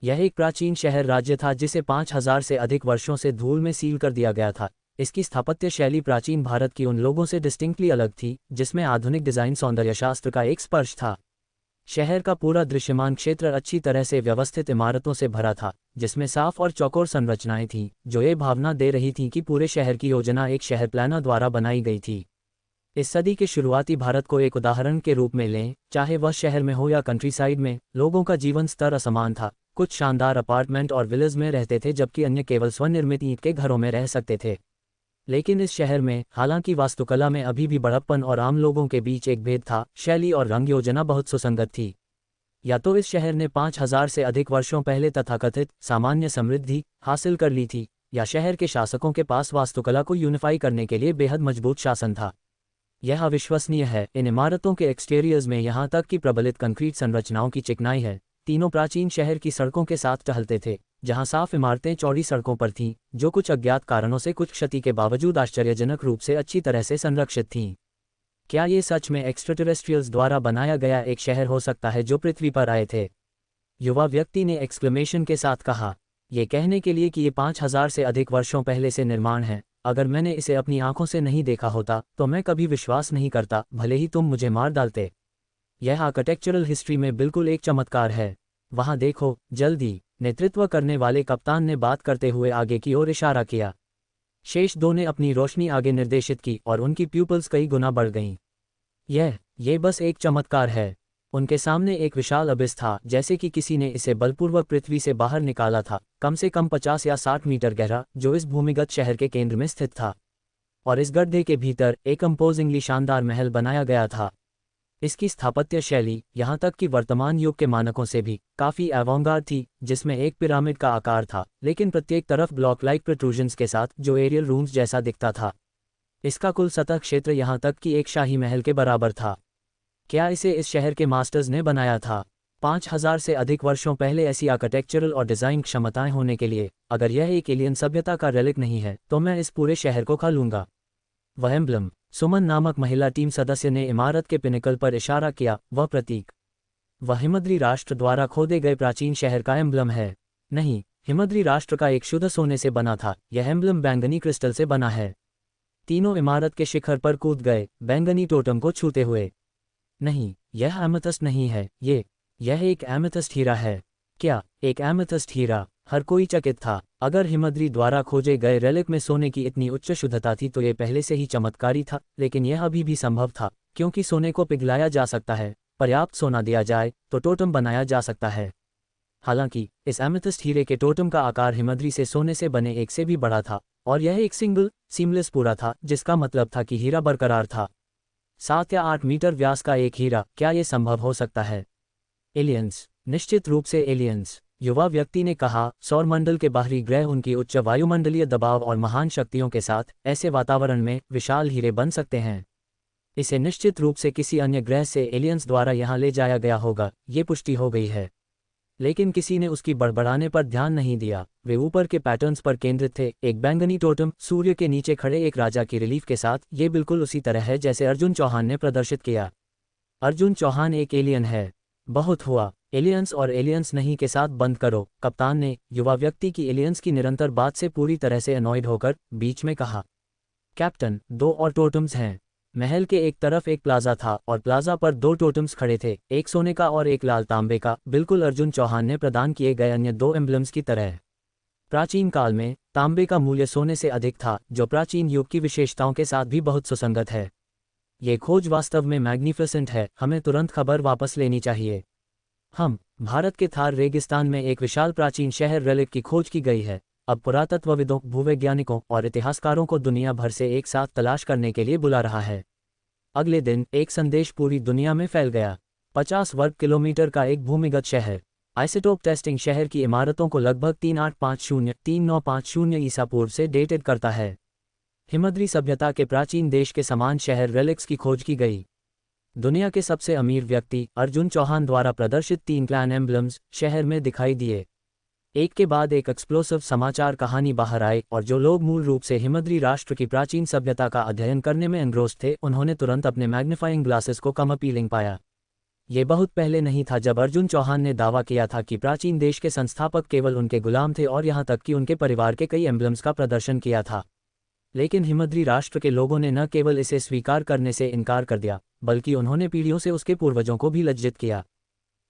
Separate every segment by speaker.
Speaker 1: यह एक प्राचीन शहर राज्य था जिसे 5000 से अधिक वर्षों से धूल में सील कर दिया गया था। इसकी स्थापत्य शैली प्राचीन भारत की उन लोगों से डिस्टिंक्टली अलग थी, जिसमें आधुनिक डिज़ाइन सौंदर्यशास्त्र का एक स्पर्श था। शहर का पूरा दृश्यमान क्षेत्र अच्छी तरह से व्यवस्थित इमारतों से भरा था, जिसमें साफ और चौकोर संरचनाएं थीं, जो ये भावना दे रही थीं कि पूरे शहर की योजना एक शहर प्लानर द्वारा बनाई गई थी। इस सदी के शुरुआती भारत को एक उदाहरण के रूप में लें, चाहे वह शहर में हो या कंट्रीसाइड में, लोगों का जीवन स्तर असमान था। कुछ शानदार अपार्टमेंट और विलेज में रहते थे, जबकि अन्य केवल स्वनिर्मित ईंट के घरों में रह सकते थे। लेकिन इस शहर में, हालांकि वास्तुकला में अभी भी बड़प्पन और आम लोगों के बीच एक भेद था, शैली और रंग योजना बहुत सुसंगत थी। या तो इस शहर ने 5000 से अधिक वर्षों पहले तथाकथित सामान्य समृद्धि हासिल कर ली थी, या शहर के शासकों के पास वास्तुकला को यूनिफाई करने के लिए बेहद मजबूत शासन था। यह अविश्वसनीय है। इन इमारतों के एक्सटीरियर्स में यहाँ तक कि प्रबलित कंक्रीट संरचनाओं की चिकनाई है। तीनों प्राचीन शहर की सड़कों के साथ टहलते थे, जहाँ साफ इमारतें चौड़ी सड़कों पर थीं, जो कुछ अज्ञात कारणों से कुछ क्षति के बावजूद आश्चर्यजनक रूप से अच्छी तरह से संरक्षित थीं। क्या ये सच में एक्स्ट्राटेरेस्ट्रियल्स द्वारा बनाया गया एक शहर हो सकता है जो पृथ्वी पर आए थे? युवा व्यक्ति ने एक्सक्लेमेशन के साथ कहा। ये कहने के लिए कि ये 5000 से अधिक वर्षों पहले से निर्माण है। अगर मैंने इसे अपनी आंखों से नहीं देखा होता तो मैं कभी विश्वास नहीं करता, भले ही तुम मुझे मार डालते। यह आर्किटेक्चरल हिस्ट्री में बिल्कुल एक चमत्कार है। वहां देखो, जल्दी, नेतृत्व करने वाले कप्तान ने बात करते हुए आगे की ओर इशारा किया। शेष दो ने अपनी रोशनी आगे निर्देशित की और उनकी प्यूपल्स कई गुना बढ़ गईं। ये बस एक चमत्कार है। उनके सामने एक विशाल अबिस था, जैसे कि किसी ने इसे बलपूर्वक पृथ्वी से बाहर निकाला था, कम से कम 50 या 60 मीटर गहरा, जो इस भूमिगत शहर के केंद्र में स्थित था। और इस गड्ढे के भीतर एक इम्पोजिंगली शानदार महल बनाया गया था। इसकी स्थापत्य शैली, यहाँ तक कि वर्तमान युग के मानकों से भी काफ़ी एवोंगार्ड थी, जिसमें एक पिरामिड का आकार था, लेकिन प्रत्येक तरफ ब्लॉक लाइक प्रोट्रूजन्स के साथ, जो एरियल रूम्स जैसा दिखता था। इसका कुल सतह क्षेत्र यहाँ तक कि एक शाही महल के बराबर था। क्या इसे इस शहर के मास्टर्स ने बनाया था? 5000 से अधिक वर्षों पहले ऐसी आर्किटेक्चरल और डिज़ाइन क्षमताएं होने के लिए, अगर यह एक एलियन सभ्यता का रेलिक नहीं है, तो मैं इस पूरे शहर को खा लूंगा। वह एम्ब्लम, सुमन नामक महिला टीम सदस्य ने इमारत के पिनकल पर इशारा किया। वह प्रतीक, वह हिमद्री राष्ट्र द्वारा खोदे गए प्राचीन शहर का एम्ब्लम है। नहीं, हिमद्री राष्ट्र का एक शुद्ध सोने से बना था। यह एम्ब्लम बैंगनी क्रिस्टल से बना है। तीनों इमारत के शिखर पर कूद गए, बैंगनी टोटम को छूते हुए। नहीं, यह एमेथिस्ट नहीं है, यह एक एमेथिस्ट हीरा है। क्या एक एमेथिस्ट हीरा? हर कोई चकित था। अगर हिमद्री द्वारा खोजे गए रेलिक में सोने की इतनी उच्च शुद्धता थी तो ये पहले से ही चमत्कारी था, लेकिन यह अभी भी संभव था, क्योंकि सोने को पिघलाया जा सकता है। पर्याप्त सोना दिया जाए तो टोटम बनाया जा सकता है। हालांकि इस एमेथिस्ट हीरे के टोटम का आकार हिमद्री से सोने से बने एक से भी बड़ा था, और यह एक सिंगल सीमलेस पूरा था, जिसका मतलब था कि हीरा बरकरार था। 7 या 8 मीटर व्यास का एक हीरा, क्या यह संभव हो सकता है? एलियंस, निश्चित रूप से एलियंस, युवा व्यक्ति ने कहा। सौरमंडल के बाहरी ग्रह उनकी उच्च वायुमंडलीय दबाव और महान शक्तियों के साथ ऐसे वातावरण में विशाल हीरे बन सकते हैं। इसे निश्चित रूप से किसी अन्य ग्रह से एलियंस द्वारा यहाँ ले जाया गया होगा, ये पुष्टि हो गई है। लेकिन किसी ने उसकी बड़बड़ाने पर ध्यान नहीं दिया। वे ऊपर के पैटर्न्स पर केंद्रित थे। एक बैंगनी टोटम, सूर्य के नीचे खड़े एक राजा की रिलीफ के साथ। ये बिल्कुल उसी तरह है जैसे अर्जुन चौहान ने प्रदर्शित किया। अर्जुन चौहान एक एलियन है। बहुत हुआ। एलियंस और एलियंस नहीं के साथ बंद करो, कप्तान ने युवा व्यक्ति की एलियंस की निरंतर बात से पूरी तरह से अनॉयड होकर बीच में कहा। कैप्टन, 2 और टोटम्स हैं। महल के एक तरफ एक प्लाजा था और प्लाजा पर 2 टोटम्स खड़े थे, एक सोने का और एक लाल तांबे का, बिल्कुल अर्जुन चौहान ने प्रदान किए गए अन्य 2 एम्ब्लम्स की तरह। प्राचीन काल में तांबे का मूल्य सोने से अधिक था, जो प्राचीन युग की विशेषताओं के साथ भी बहुत सुसंगत है। ये खोज वास्तव में मैग्निफिसेंट है। हमें तुरंत खबर वापस लेनी चाहिए। भारत के थार रेगिस्तान में एक विशाल प्राचीन शहर रेलिक की खोज की गई है। अब पुरातत्वविदों, भूवैज्ञानिकों और इतिहासकारों को दुनिया भर से एक साथ तलाश करने के लिए बुला रहा है। अगले दिन एक संदेश पूरी दुनिया में फैल गया। 50 वर्ग किलोमीटर का एक भूमिगत शहर। आइसोटोप टेस्टिंग शहर की इमारतों को लगभग 3850-3950 ईसा पूर्व से डेटेड करता है। हिमद्री सभ्यता के प्राचीन देश के समान शहर रेलिक्स की खोज की गई। दुनिया के सबसे अमीर व्यक्ति अर्जुन चौहान द्वारा प्रदर्शित 3 क्लैन एम्ब्लम्स शहर में दिखाई दिए। एक के बाद एक एक्सप्लोसिव समाचार कहानी बाहर आए, और जो लोग मूल रूप से हिमद्री राष्ट्र की प्राचीन सभ्यता का अध्ययन करने में एंग्रोस्ड थे, उन्होंने तुरंत अपने मैग्नीफाइंग ग्लासेस को कम अपीलिंग पाया। ये बहुत पहले नहीं था जब अर्जुन चौहान ने दावा किया था कि प्राचीन देश के संस्थापक केवल उनके गुलाम थे और यहाँ तक कि उनके परिवार के कई एम्ब्लम्स का प्रदर्शन किया था। लेकिन हिमद्री राष्ट्र के लोगों ने न केवल इसे स्वीकार करने से इनकार कर दिया, बल्कि उन्होंने पीढ़ियों से उसके पूर्वजों को भी लज्जित किया।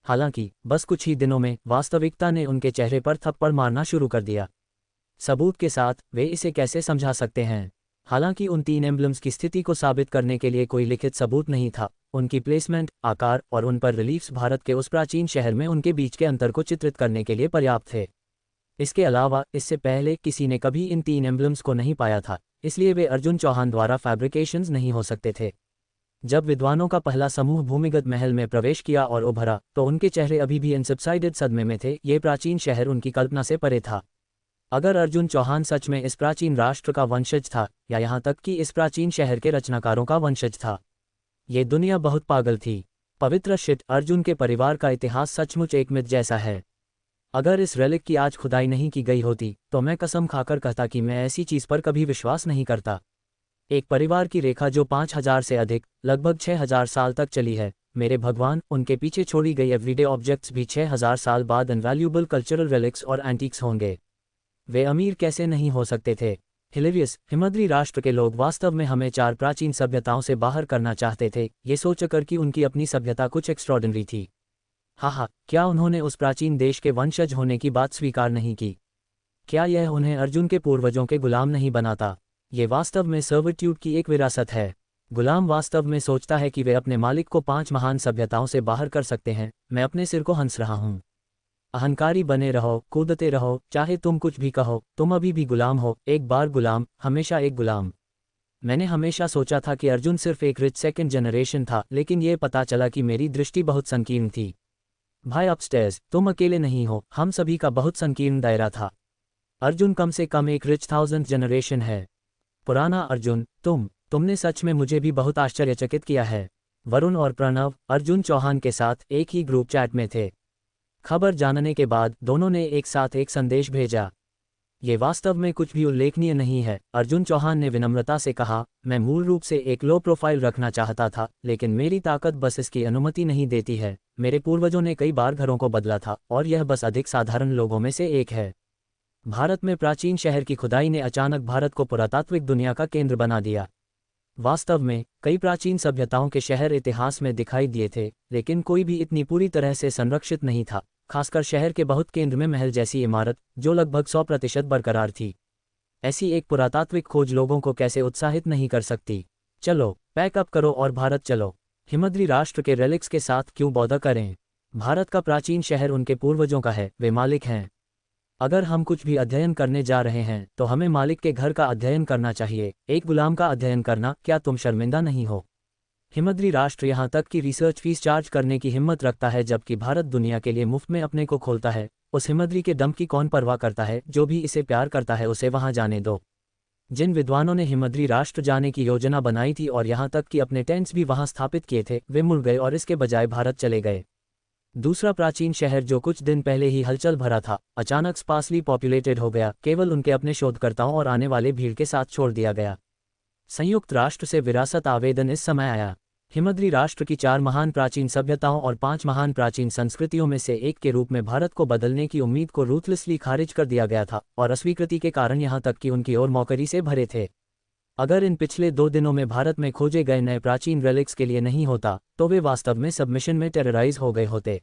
Speaker 1: हालांकि बस कुछ ही दिनों में वास्तविकता ने उनके चेहरे पर थप्पड़ मारना शुरू कर दिया। सबूत के साथ वे इसे कैसे समझा सकते हैं? हालांकि उन 3 एम्ब्लम्स की स्थिति को साबित करने के लिए कोई लिखित सबूत नहीं था, उनकी प्लेसमेंट, आकार और उन पर रिलीफ्स भारत के उस प्राचीन शहर में उनके बीच के अंतर को चित्रित करने के लिए पर्याप्त थे। इसके अलावा इससे पहले किसी ने कभी इन 3 एम्ब्लम्स को नहीं पाया था, इसलिए वे अर्जुन चौहान द्वारा फैब्रिकेशंस नहीं हो सकते थे। जब विद्वानों का पहला समूह भूमिगत महल में प्रवेश किया और उभरा, तो उनके चेहरे अभी भी इनसब्साइडेड सदमे में थे। ये प्राचीन शहर उनकी कल्पना से परे था। अगर अर्जुन चौहान सच में इस प्राचीन राष्ट्र का वंशज था, या यहाँ तक कि इस प्राचीन शहर के रचनाकारों का वंशज था, ये दुनिया बहुत पागल थी। पवित्र शिट, अर्जुन के परिवार का इतिहास सचमुच एक मिथ जैसा है। अगर इस रेलिक की आज खुदाई नहीं की गई होती, तो मैं कसम खाकर कहता कि मैं ऐसी चीज़ पर कभी विश्वास नहीं करता। एक परिवार की रेखा जो 5000 से अधिक, लगभग 6000 साल तक चली है। मेरे भगवान, उनके पीछे छोड़ी गई एवरीडे ऑब्जेक्ट्स भी 6000 साल बाद इनवैल्यूएबल कल्चरल रेलिक्स और एंटीक्स होंगे। वे अमीर कैसे नहीं हो सकते थे? हिलेरियस, हिमद्री राष्ट्र के लोग वास्तव में हमें 4 प्राचीन सभ्यताओं से बाहर करना चाहते थे, ये सोचकर कि उनकी अपनी सभ्यता कुछ एक्स्ट्रॉर्डिनरी थी। हाँ, क्या उन्होंने उस प्राचीन देश के वंशज होने की बात स्वीकार नहीं की? क्या यह उन्हें अर्जुन के पूर्वजों के गुलाम नहीं बनाता? ये वास्तव में सर्विट्यूड की एक विरासत है। गुलाम वास्तव में सोचता है कि वे अपने मालिक को 5 महान सभ्यताओं से बाहर कर सकते हैं। मैं अपने सिर को हंस रहा हूँ। अहंकारी बने रहो, कूदते रहो, चाहे तुम कुछ भी कहो, तुम अभी भी गुलाम हो। एक बार गुलाम, हमेशा एक गुलाम। मैंने हमेशा सोचा था कि अर्जुन सिर्फ एक रिच सेकंड जनरेशन था, लेकिन ये पता चला कि मेरी दृष्टि बहुत संकीर्ण थी। भाई अपस्टेयर्स, तुम अकेले नहीं हो, हम सभी का बहुत संकीर्ण दायरा था। अर्जुन कम से कम एक रिच 1000th जनरेशन है। पुराना अर्जुन, तुमने सच में मुझे भी बहुत आश्चर्यचकित किया है। वरुण और प्रणव अर्जुन चौहान के साथ एक ही ग्रुप चैट में थे। खबर जानने के बाद दोनों ने एक साथ एक संदेश भेजा। ये वास्तव में कुछ भी उल्लेखनीय नहीं है, अर्जुन चौहान ने विनम्रता से कहा। मैं मूल रूप से एक लो प्रोफाइल रखना चाहता था, लेकिन मेरी ताकत बस इसकी अनुमति नहीं देती है। मेरे पूर्वजों ने कई बार घरों को बदला था, और यह बस अधिक साधारण लोगों में से एक है। भारत में प्राचीन शहर की खुदाई ने अचानक भारत को पुरातात्विक दुनिया का केंद्र बना दिया। वास्तव में कई प्राचीन सभ्यताओं के शहर इतिहास में दिखाई दिए थे, लेकिन कोई भी इतनी पूरी तरह से संरक्षित नहीं था, खासकर शहर के बहुत केंद्र में महल जैसी इमारत, जो लगभग 100% बरकरार थी। ऐसी एक पुरातात्विक खोज लोगों को कैसे उत्साहित नहीं कर सकती? चलो पैकअप करो और भारत चलो। हिमद्री राष्ट्र के रेलिक्स के साथ क्यों बौद्ध करें? भारत का प्राचीन शहर उनके पूर्वजों का है, वे मालिक हैं। अगर हम कुछ भी अध्ययन करने जा रहे हैं, तो हमें मालिक के घर का अध्ययन करना चाहिए। एक गुलाम का अध्ययन करना, क्या तुम शर्मिंदा नहीं हो? हिमद्री राष्ट्र यहाँ तक कि रिसर्च फीस चार्ज करने की हिम्मत रखता है, जबकि भारत दुनिया के लिए मुफ्त में अपने को खोलता है। उस हिमद्री के दम की कौन परवाह करता है? जो भी इसे प्यार करता है उसे वहां जाने दो। जिन विद्वानों ने हिमद्री राष्ट्र जाने की योजना बनाई थी और यहाँ तक कि अपने टेंट्स भी वहां स्थापित किए थे, वे मुड़ गए और इसके बजाय भारत चले गए। दूसरा प्राचीन शहर जो कुछ दिन पहले ही हलचल भरा था, अचानक स्पार्सली पॉपुलेटेड हो गया, केवल उनके अपने शोधकर्ताओं और आने वाले भीड़ के साथ छोड़ दिया गया। संयुक्त राष्ट्र से विरासत आवेदन इस समय आया। हिमद्री राष्ट्र की 4 महान प्राचीन सभ्यताओं और 5 महान प्राचीन संस्कृतियों में से एक के रूप में भारत को बदलने की उम्मीद को रूथलेसली खारिज कर दिया गया था, और अस्वीकृति के कारण यहाँ तक कि उनकी ओर मौकरी से भरे थे। अगर इन पिछले 2 दिनों में भारत में खोजे गए नए प्राचीन रेलिक्स के लिए नहीं होता, तो वे वास्तव में सबमिशन में टेरराइज हो गए होते।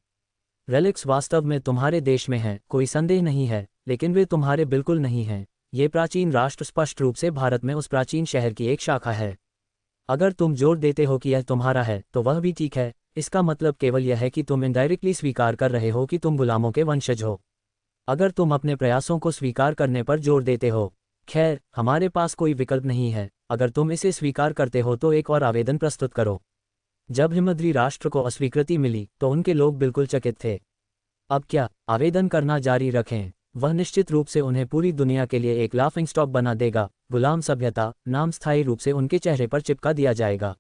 Speaker 1: रेलिक्स वास्तव में तुम्हारे देश में हैं, कोई संदेह नहीं है, लेकिन वे तुम्हारे बिल्कुल नहीं हैं। ये प्राचीन राष्ट्र स्पष्ट रूप से भारत में उस प्राचीन शहर की एक शाखा है। अगर तुम जोर देते हो कि यह तुम्हारा है, तो वह भी ठीक है। इसका मतलब केवल यह है कि तुम इनडायरेक्टली स्वीकार कर रहे हो कि तुम गुलामों के वंशज हो। अगर तुम अपने प्रयासों को स्वीकार करने पर जोर देते हो, खैर, हमारे पास कोई विकल्प नहीं है। अगर तुम इसे स्वीकार करते हो तो एक और आवेदन प्रस्तुत करो। जब हिमद्री राष्ट्र को अस्वीकृति मिली, तो उनके लोग बिल्कुल चकित थे। अब क्या, आवेदन करना जारी रखें? वह निश्चित रूप से उन्हें पूरी दुनिया के लिए एक लाफिंग स्टॉक बना देगा। गुलाम सभ्यता नाम स्थायी रूप से उनके चेहरे पर चिपका दिया जाएगा।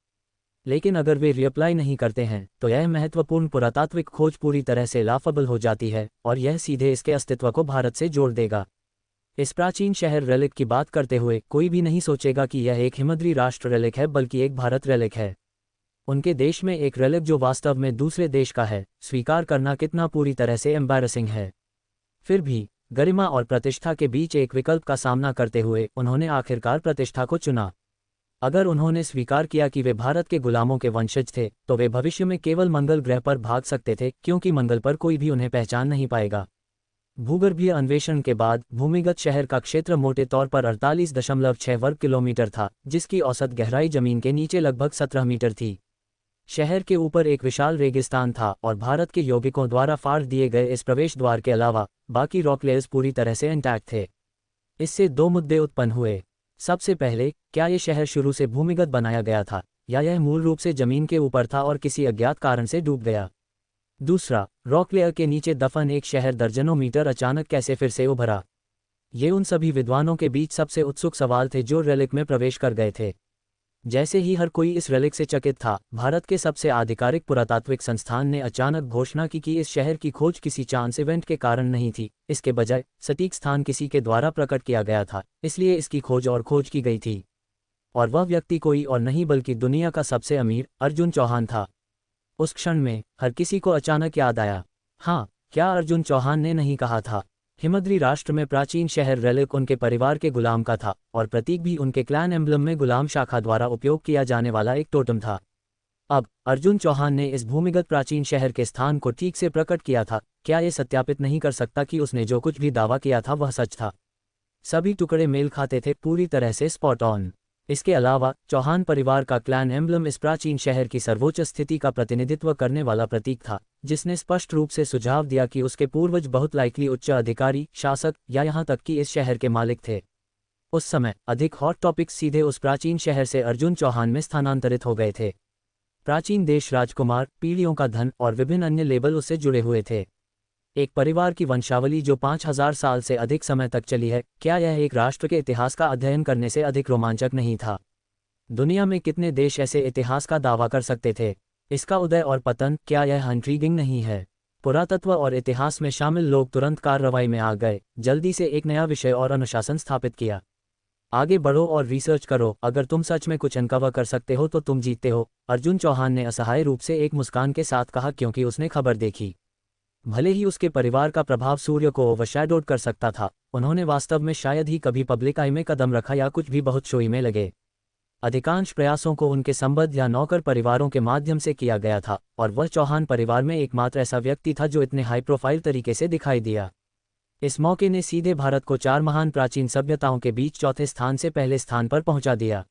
Speaker 1: लेकिन अगर वे रिअप्लाई नहीं करते हैं, तो यह महत्वपूर्ण पुरातात्विक खोज पूरी तरह से लाफबल हो जाती है, और यह सीधे इसके अस्तित्व को भारत से जोड़ देगा। इस प्राचीन शहर रेलिक की बात करते हुए कोई भी नहीं सोचेगा कि यह एक हिमद्री राष्ट्र रेलिक है, बल्कि एक भारत रेलिक है। उनके देश में एक रेलिक जो वास्तव में दूसरे देश का है, स्वीकार करना कितना पूरी तरह से एम्बैरसिंग है। फिर भी गरिमा और प्रतिष्ठा के बीच एक विकल्प का सामना करते हुए उन्होंने आखिरकार प्रतिष्ठा को चुना। अगर उन्होंने स्वीकार किया कि वे भारत के गुलामों के वंशज थे, तो वे भविष्य में केवल मंगल ग्रह पर भाग सकते थे, क्योंकि मंगल पर कोई भी उन्हें पहचान नहीं पाएगा। भूगर्भीय अन्वेषण के बाद भूमिगत शहर का क्षेत्र मोटे तौर पर 48.6 वर्ग किलोमीटर था, जिसकी औसत गहराई जमीन के नीचे लगभग 17 मीटर थी। शहर के ऊपर एक विशाल रेगिस्तान था और भारत के यौगिकों द्वारा फाड़ दिए गए इस प्रवेश द्वार के अलावा बाकी रॉक लेयर्स पूरी तरह से इंटैक्ट थे। इससे दो मुद्दे उत्पन्न हुए। सबसे पहले, क्या ये शहर शुरू से भूमिगत बनाया गया था, या यह मूल रूप से जमीन के ऊपर था और किसी अज्ञात कारण से डूब गया? दूसरा, रॉक लेयर के नीचे दफन एक शहर दर्जनों मीटर अचानक कैसे फिर से उभरा? ये उन सभी विद्वानों के बीच सबसे उत्सुक सवाल थे जो रेलिक में प्रवेश कर गए थे। जैसे ही हर कोई इस रेलिक से चकित था, भारत के सबसे आधिकारिक पुरातात्विक संस्थान ने अचानक घोषणा की कि इस शहर की खोज किसी चांस इवेंट के कारण नहीं थी, इसके बजाय सटीक स्थान किसी के द्वारा प्रकट किया गया था, इसलिए इसकी खोज की गई थी। और वह व्यक्ति कोई और नहीं बल्कि दुनिया का सबसे अमीर अर्जुन चौहान था। उस क्षण में हर किसी को अचानक याद आया, हाँ, क्या अर्जुन चौहान ने नहीं कहा था, हिमद्री राष्ट्र में प्राचीन शहर रेलिक उनके परिवार के गुलाम का था और प्रतीक भी उनके क्लैन एम्ब्लम में गुलाम शाखा द्वारा उपयोग किया जाने वाला एक टोटम था। अब अर्जुन चौहान ने इस भूमिगत प्राचीन शहर के स्थान को ठीक से प्रकट किया था। क्या ये सत्यापित नहीं कर सकता कि उसने जो कुछ भी दावा किया था वह सच था? सभी टुकड़े मेल खाते थे, पूरी तरह से स्पॉट ऑन। इसके अलावा चौहान परिवार का क्लैन एम्ब्लम इस प्राचीन शहर की सर्वोच्च स्थिति का प्रतिनिधित्व करने वाला प्रतीक था, जिसने स्पष्ट रूप से सुझाव दिया कि उसके पूर्वज बहुत लाइकली उच्च अधिकारी, शासक या यहाँ तक कि इस शहर के मालिक थे। उस समय अधिक हॉट टॉपिक्स सीधे उस प्राचीन शहर से अर्जुन चौहान में स्थानांतरित हो गए थे। प्राचीन देश, राजकुमार, पीढ़ियों का धन और विभिन्न अन्य लेबल उससे जुड़े हुए थे। एक परिवार की वंशावली जो 5000 साल से अधिक समय तक चली है, क्या यह एक राष्ट्र के इतिहास का अध्ययन करने से अधिक रोमांचक नहीं था? दुनिया में कितने देश ऐसे इतिहास का दावा कर सकते थे? इसका उदय और पतन, क्या यह इंट्रीगिंग नहीं है? पुरातत्व और इतिहास में शामिल लोग तुरंत कार्रवाई में आ गए, जल्दी से एक नया विषय और अनुशासन स्थापित किया। आगे बढ़ो और रिसर्च करो, अगर तुम सच में कुछ अनकवर कर सकते हो तो तुम जीतते हो, अर्जुन चौहान ने असहाय रूप से एक मुस्कान के साथ कहा, क्योंकि उसने खबर देखी। भले ही उसके परिवार का प्रभाव सूर्य को ओवरशैडोड कर सकता था, उन्होंने वास्तव में शायद ही कभी पब्लिक आई में कदम रखा या कुछ भी बहुत शोई में लगे। अधिकांश प्रयासों को उनके संबद्ध या नौकर परिवारों के माध्यम से किया गया था, और वह चौहान परिवार में एकमात्र ऐसा व्यक्ति था जो इतने हाई प्रोफाइल तरीके से दिखाई दिया। इस मौके ने सीधे भारत को 4 महान प्राचीन सभ्यताओं के बीच चौथे स्थान से पहले स्थान पर पहुंचा दिया।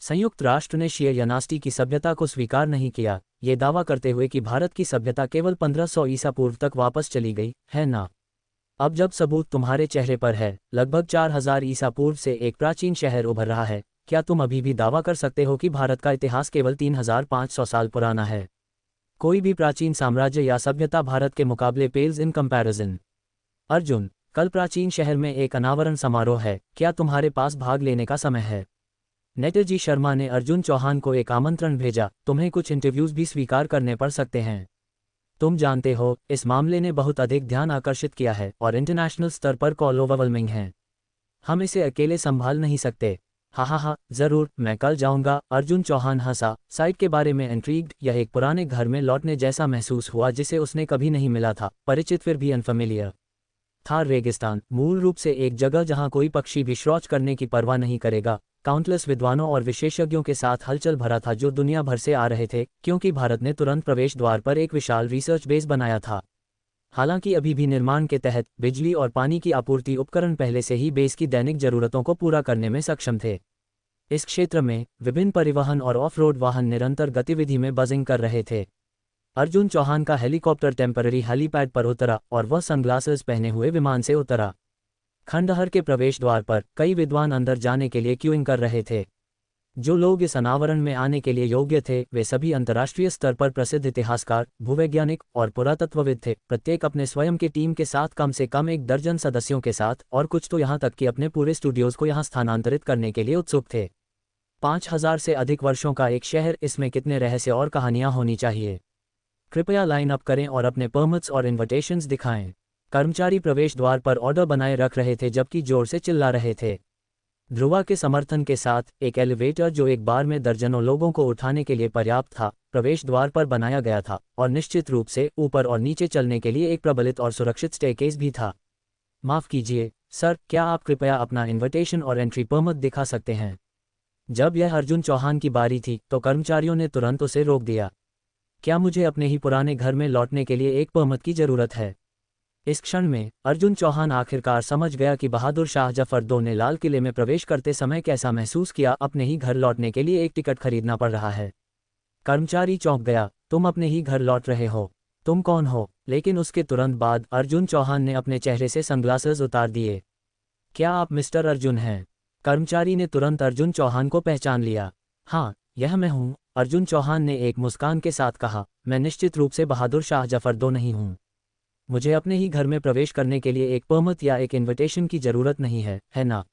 Speaker 1: संयुक्त राष्ट्र ने शीर यनास्टी की सभ्यता को स्वीकार नहीं किया, ये दावा करते हुए कि भारत की सभ्यता केवल 1500 ईसा पूर्व तक वापस चली गई है ना। अब जब सबूत तुम्हारे चेहरे पर है, लगभग 4000 ईसा पूर्व से एक प्राचीन शहर उभर रहा है, क्या तुम अभी भी दावा कर सकते हो कि भारत का इतिहास केवल 3500 साल पुराना है? कोई भी प्राचीन साम्राज्य या सभ्यता भारत के मुकाबले पेल्स इन कंपैरिजन। अर्जुन, कल प्राचीन शहर में एक अनावरण समारोह है, क्या तुम्हारे पास भाग लेने का समय है? नेताजी शर्मा ने अर्जुन चौहान को एक आमंत्रण भेजा, तुम्हें कुछ इंटरव्यूज भी स्वीकार करने पड़ सकते हैं। तुम जानते हो, इस मामले ने बहुत अधिक ध्यान आकर्षित किया है और इंटरनेशनल स्तर पर कॉल ओवरवेलमिंग है। हम इसे अकेले संभाल नहीं सकते। हा, जरूर, मैं कल जाऊंगा। अर्जुन चौहान हंसा, साइट के बारे में इंट्रीग्ड। यह एक पुराने घर में लौटने जैसा महसूस हुआ जिसे उसने कभी नहीं मिला था, परिचित फिर भी अनफेमिलियर था। रेगिस्तान, मूल रूप से एक जगह जहां कोई पक्षी भी शौच करने की परवाह नहीं करेगा। काउंटलेस विद्वानों और विशेषज्ञों के साथ हलचल भरा था जो दुनिया भर से आ रहे थे, क्योंकि भारत ने तुरंत प्रवेश द्वार पर एक विशाल रिसर्च बेस बनाया था। हालांकि अभी भी निर्माण के तहत बिजली और पानी की आपूर्ति उपकरण पहले से ही बेस की दैनिक जरूरतों को पूरा करने में सक्षम थे। इस क्षेत्र में विभिन्न परिवहन और ऑफ रोड वाहन निरंतर गतिविधि में बजिंग कर रहे थे। अर्जुन चौहान का हेलीकॉप्टर टेम्पररी हेलीपैड पर उतरा और वह सनग्लासेस पहने हुए विमान से उतरा। खंडहर के प्रवेश द्वार पर कई विद्वान अंदर जाने के लिए क्यूइंग कर रहे थे। जो लोग इस अनावरण में आने के लिए योग्य थे वे सभी अंतर्राष्ट्रीय स्तर पर प्रसिद्ध इतिहासकार, भूवैज्ञानिक और पुरातत्वविद थे, प्रत्येक अपने स्वयं के टीम के साथ, कम से कम 1 दर्जन सदस्यों के साथ, और कुछ तो यहाँ तक कि अपने पूरे स्टूडियोज को यहाँ स्थानांतरित करने के लिए उत्सुक थे। 5000 से अधिक वर्षों का एक शहर, इसमें कितने रहस्य और कहानियां होनी चाहिए। कृपया लाइन अप करें और अपने परमिट्स और इन्विटेशंस दिखाएं। कर्मचारी प्रवेश द्वार पर ऑर्डर बनाए रख रहे थे जबकि जोर से चिल्ला रहे थे। ध्रुवा के समर्थन के साथ एक एलिवेटर जो एक बार में दर्जनों लोगों को उठाने के लिए पर्याप्त था, प्रवेश द्वार पर बनाया गया था और निश्चित रूप से ऊपर और नीचे चलने के लिए एक प्रबलित और सुरक्षित स्टेयरकेस भी था। माफ़ कीजिए सर, क्या आप कृपया अपना इन्विटेशन और एंट्री परमिट दिखा सकते हैं? जब यह अर्जुन चौहान की बारी थी तो कर्मचारियों ने तुरंत उसे रोक दिया। क्या मुझे अपने ही पुराने घर में लौटने के लिए एक परमिट की ज़रूरत है? इस क्षण में अर्जुन चौहान आखिरकार समझ गया कि बहादुर शाह जफर दो ने लाल किले में प्रवेश करते समय कैसा महसूस किया। अपने ही घर लौटने के लिए एक टिकट खरीदना पड़ रहा है। कर्मचारी चौंक गया। तुम अपने ही घर लौट रहे हो? तुम कौन हो? लेकिन उसके तुरंत बाद अर्जुन चौहान ने अपने चेहरे से सनग्लासेस उतार दिए। क्या आप मिस्टर अर्जुन हैं? कर्मचारी ने तुरंत अर्जुन चौहान को पहचान लिया। हाँ, यह मैं हूँ, अर्जुन चौहान ने एक मुस्कान के साथ कहा। मैं निश्चित रूप से बहादुर शाह जफर दो नहीं हूँ। मुझे अपने ही घर में प्रवेश करने के लिए एक परमिट या एक इन्विटेशन की ज़रूरत नहीं है ना?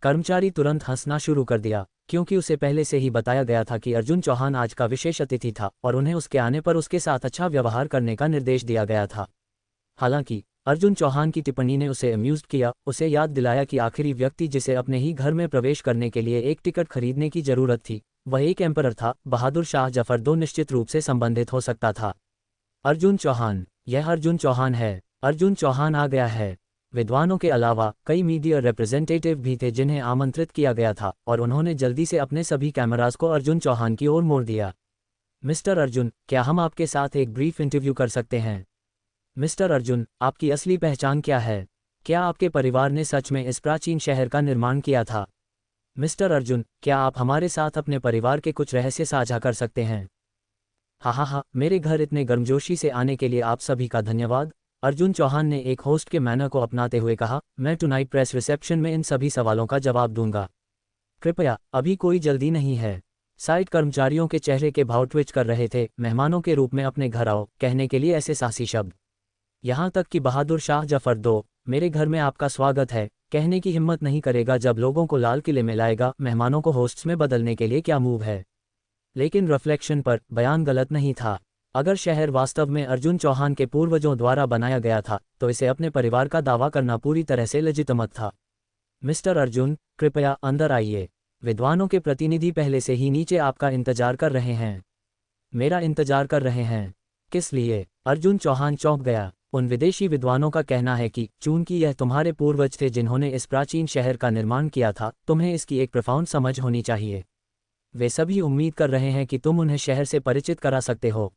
Speaker 1: कर्मचारी तुरंत हंसना शुरू कर दिया, क्योंकि उसे पहले से ही बताया गया था कि अर्जुन चौहान आज का विशेष अतिथि था और उन्हें उसके आने पर उसके साथ अच्छा व्यवहार करने का निर्देश दिया गया था। हालांकि अर्जुन चौहान की टिप्पणी ने उसे अम्यूज़्ड किया, उसे याद दिलाया कि आखिरी व्यक्ति जिसे अपने ही घर में प्रवेश करने के लिए एक टिकट खरीदने की ज़रूरत थी, वह एक एम्परर था। बहादुर शाह जफर दो निश्चित रूप से संबंधित हो सकता था। अर्जुन चौहान, यह अर्जुन चौहान है। अर्जुन चौहान आ गया है। विद्वानों के अलावा कई मीडिया रिप्रेजेंटेटिव भी थे जिन्हें आमंत्रित किया गया था और उन्होंने जल्दी से अपने सभी कैमरास को अर्जुन चौहान की ओर मोड़ दिया। मिस्टर अर्जुन, क्या हम आपके साथ एक ब्रीफ इंटरव्यू कर सकते हैं? मिस्टर अर्जुन, आपकी असली पहचान क्या है? क्या आपके परिवार ने सच में इस प्राचीन शहर का निर्माण किया था? मिस्टर अर्जुन, क्या आप हमारे साथ अपने परिवार के कुछ रहस्य साझा कर सकते हैं? हाँ, मेरे घर इतने गर्मजोशी से आने के लिए आप सभी का धन्यवाद, अर्जुन चौहान ने एक होस्ट के मैनर को अपनाते हुए कहा। मैं टुनाइट प्रेस रिसेप्शन में इन सभी सवालों का जवाब दूंगा। कृपया, अभी कोई जल्दी नहीं है। साइट कर्मचारियों के चेहरे के भाव ट्विच कर रहे थे। मेहमानों के रूप में अपने घर आओ कहने के लिए ऐसे साहसी शब्द। यहाँ तक कि बहादुर शाह जफर दो, मेरे घर में आपका स्वागत है, कहने की हिम्मत नहीं करेगा जब लोगों को लाल किले में लाएगा। मेहमानों को होस्ट्स में बदलने के लिए क्या मूव है? लेकिन रिफ्लेक्शन पर बयान गलत नहीं था। अगर शहर वास्तव में अर्जुन चौहान के पूर्वजों द्वारा बनाया गया था तो इसे अपने परिवार का दावा करना पूरी तरह से लेजिटिमेट था। मिस्टर अर्जुन, कृपया अंदर आइए। विद्वानों के प्रतिनिधि पहले से ही नीचे आपका इंतजार कर रहे हैं। मेरा इंतजार कर रहे हैं? किस लिए? अर्जुन चौहान चौंक गया। उन विदेशी विद्वानों का कहना है कि चूंकि यह तुम्हारे पूर्वज थे जिन्होंने इस प्राचीन शहर का निर्माण किया था, तुम्हें इसकी एक प्रोफाउंड समझ होनी चाहिए। वे सभी उम्मीद कर रहे हैं कि तुम उन्हें शहर से परिचित करा सकते हो।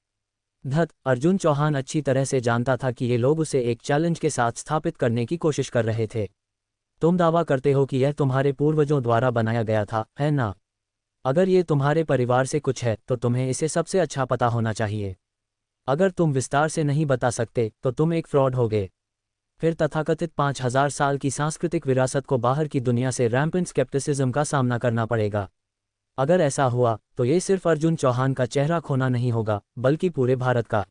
Speaker 1: धत, अर्जुन चौहान अच्छी तरह से जानता था कि ये लोग उसे एक चैलेंज के साथ स्थापित करने की कोशिश कर रहे थे। तुम दावा करते हो कि यह तुम्हारे पूर्वजों द्वारा बनाया गया था, है ना? अगर ये तुम्हारे परिवार से कुछ है तो तुम्हें इसे सबसे अच्छा पता होना चाहिए। अगर तुम विस्तार से नहीं बता सकते तो तुम एक फ्रॉड होगे। फिर तथाकथित 5000 साल की सांस्कृतिक विरासत को बाहर की दुनिया से रैम्पेंट स्केप्टिसिज्म का सामना करना पड़ेगा। अगर ऐसा हुआ तो ये सिर्फ अर्जुन चौहान का चेहरा खोना नहीं होगा, बल्कि पूरे भारत का।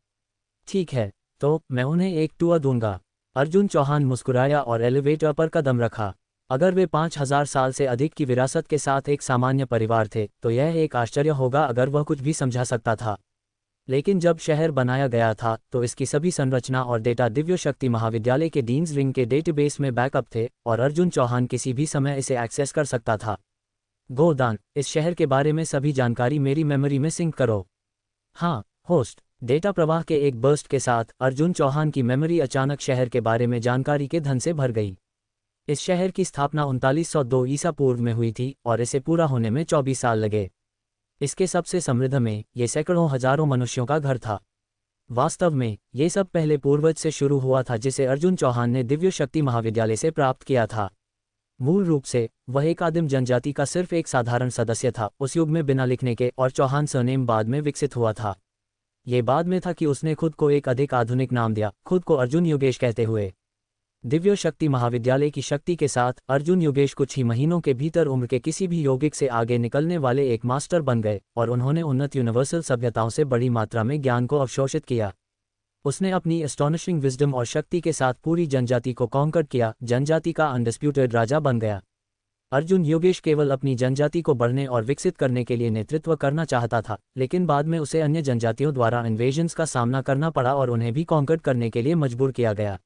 Speaker 1: ठीक है, तो मैं उन्हें एक टूर दूंगा। अर्जुन चौहान मुस्कुराया और एलिवेटर पर कदम रखा। अगर वे 5000 साल से अधिक की विरासत के साथ एक सामान्य परिवार थे तो यह एक आश्चर्य होगा अगर वह कुछ भी समझा सकता था। लेकिन जब शहर बनाया गया था तो इसकी सभी संरचना और डेटा दिव्य शक्ति महाविद्यालय के डीन्स रिंग के डेटाबेस में बैकअप थे और अर्जुन चौहान किसी भी समय इसे एक्सेस कर सकता था। गोदान, इस शहर के बारे में सभी जानकारी मेरी मेमोरी में सिंक करो। हाँ, होस्ट। डेटा प्रवाह के एक बर्स्ट के साथ अर्जुन चौहान की मेमोरी अचानक शहर के बारे में जानकारी के धन से भर गई। इस शहर की स्थापना 3902 ईसा पूर्व में हुई थी और इसे पूरा होने में 24 साल लगे। इसके सबसे समृद्ध में ये सैकड़ों हजारों मनुष्यों का घर था। वास्तव में ये सब पहले पूर्वज से शुरू हुआ था जिसे अर्जुन चौहान ने दिव्य शक्ति महाविद्यालय से प्राप्त किया था। मूल रूप से वह एक आदिम जनजाति का सिर्फ एक साधारण सदस्य था, उस युग में बिना लिखने के, और चौहान सरनेम बाद में विकसित हुआ था। ये बाद में था कि उसने खुद को एक अधिक आधुनिक नाम दिया, खुद को अर्जुन योगेश कहते हुए। दिव्य शक्ति महाविद्यालय की शक्ति के साथ अर्जुन योगेश कुछ ही महीनों के भीतर उम्र के किसी भी यौगिक से आगे निकलने वाले एक मास्टर बन गए और उन्होंने उन्नत यूनिवर्सल सभ्यताओं से बड़ी मात्रा में ज्ञान को अवशोषित किया। उसने अपनी एस्टोनिशिंग विजडम और शक्ति के साथ पूरी जनजाति को कॉन्कर किया, जनजाति का अनडिस्प्यूटेड राजा बन गया। अर्जुन योगेश केवल अपनी जनजाति को बढ़ने और विकसित करने के लिए नेतृत्व करना चाहता था, लेकिन बाद में उसे अन्य जनजातियों द्वारा इन्वेजन्स का सामना करना पड़ा और उन्हें भी कॉन्कर करने के लिए मजबूर किया गया।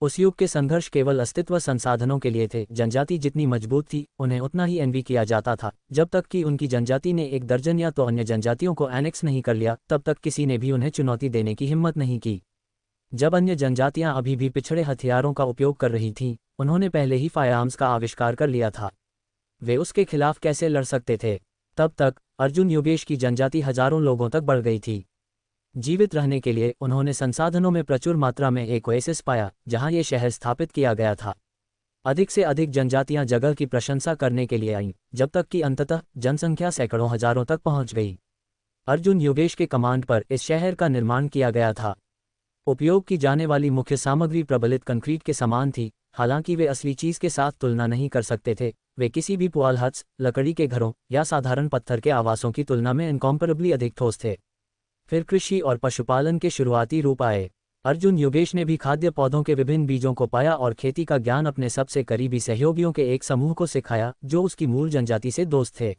Speaker 1: उस युग के संघर्ष केवल अस्तित्व संसाधनों के लिए थे। जनजाति जितनी मजबूत थी उन्हें उतना ही एनवी किया जाता था। जब तक कि उनकी जनजाति ने एक दर्जन या तो अन्य जनजातियों को एनेक्स नहीं कर लिया, तब तक किसी ने भी उन्हें चुनौती देने की हिम्मत नहीं की। जब अन्य जनजातियां अभी भी पिछड़े हथियारों का उपयोग कर रही थीं, उन्होंने पहले ही फायरआर्म्स का आविष्कार कर लिया था। वे उसके खिलाफ कैसे लड़ सकते थे? तब तक अर्जुन योगेश की जनजाति हजारों लोगों तक बढ़ गई थी। जीवित रहने के लिए उन्होंने संसाधनों में प्रचुर मात्रा में एक ओएसिस पाया जहां ये शहर स्थापित किया गया था। अधिक से अधिक जनजातियां जगह की प्रशंसा करने के लिए आईं, जब तक कि अंततः जनसंख्या सैकड़ों हजारों तक पहुंच गई। अर्जुन योगेश के कमांड पर इस शहर का निर्माण किया गया था। उपयोग की जाने वाली मुख्य सामग्री प्रबलित कंक्रीट के समान थी। हालांकि वे असली चीज के साथ तुलना नहीं कर सकते थे। वे किसी भी पुआल हट्स, लकड़ी के घरों या साधारण पत्थर के आवासों की तुलना में इनकॉम्परेबली अधिक ठोस थे। फिर कृषि और पशुपालन के शुरुआती रूप आए। अर्जुन योगेश ने भी खाद्य पौधों के विभिन्न बीजों को पाया और खेती का ज्ञान अपने सबसे करीबी सहयोगियों के एक समूह को सिखाया जो उसकी मूल जनजाति से दोस्त थे।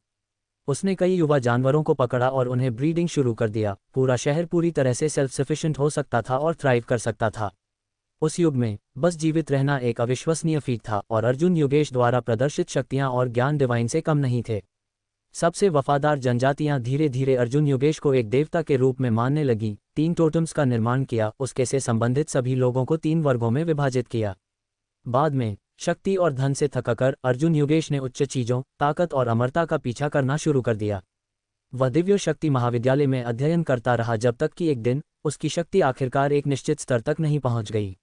Speaker 1: उसने कई युवा जानवरों को पकड़ा और उन्हें ब्रीडिंग शुरू कर दिया। पूरा शहर पूरी तरह से सेल्फ सफिशिएंट हो सकता था और थ्राइव कर सकता था। उस युग में बस जीवित रहना एक अविश्वसनीय फीट था और अर्जुन योगेश द्वारा प्रदर्शित शक्तियां और ज्ञान डिवाइन से कम नहीं थे। सबसे वफादार जनजातियां धीरे धीरे अर्जुन योगेश को एक देवता के रूप में मानने लगी। 3 टोटम्स का निर्माण किया, उसके से संबंधित सभी लोगों को 3 वर्गों में विभाजित किया। बाद में शक्ति और धन से थककर अर्जुन योगेश ने उच्च चीजों, ताकत और अमरता का पीछा करना शुरू कर दिया। वह दिव्य शक्ति महाविद्यालय में अध्ययन करता रहा जब तक कि एक दिन उसकी शक्ति आखिरकार एक निश्चित स्तर तक नहीं पहुंच गई।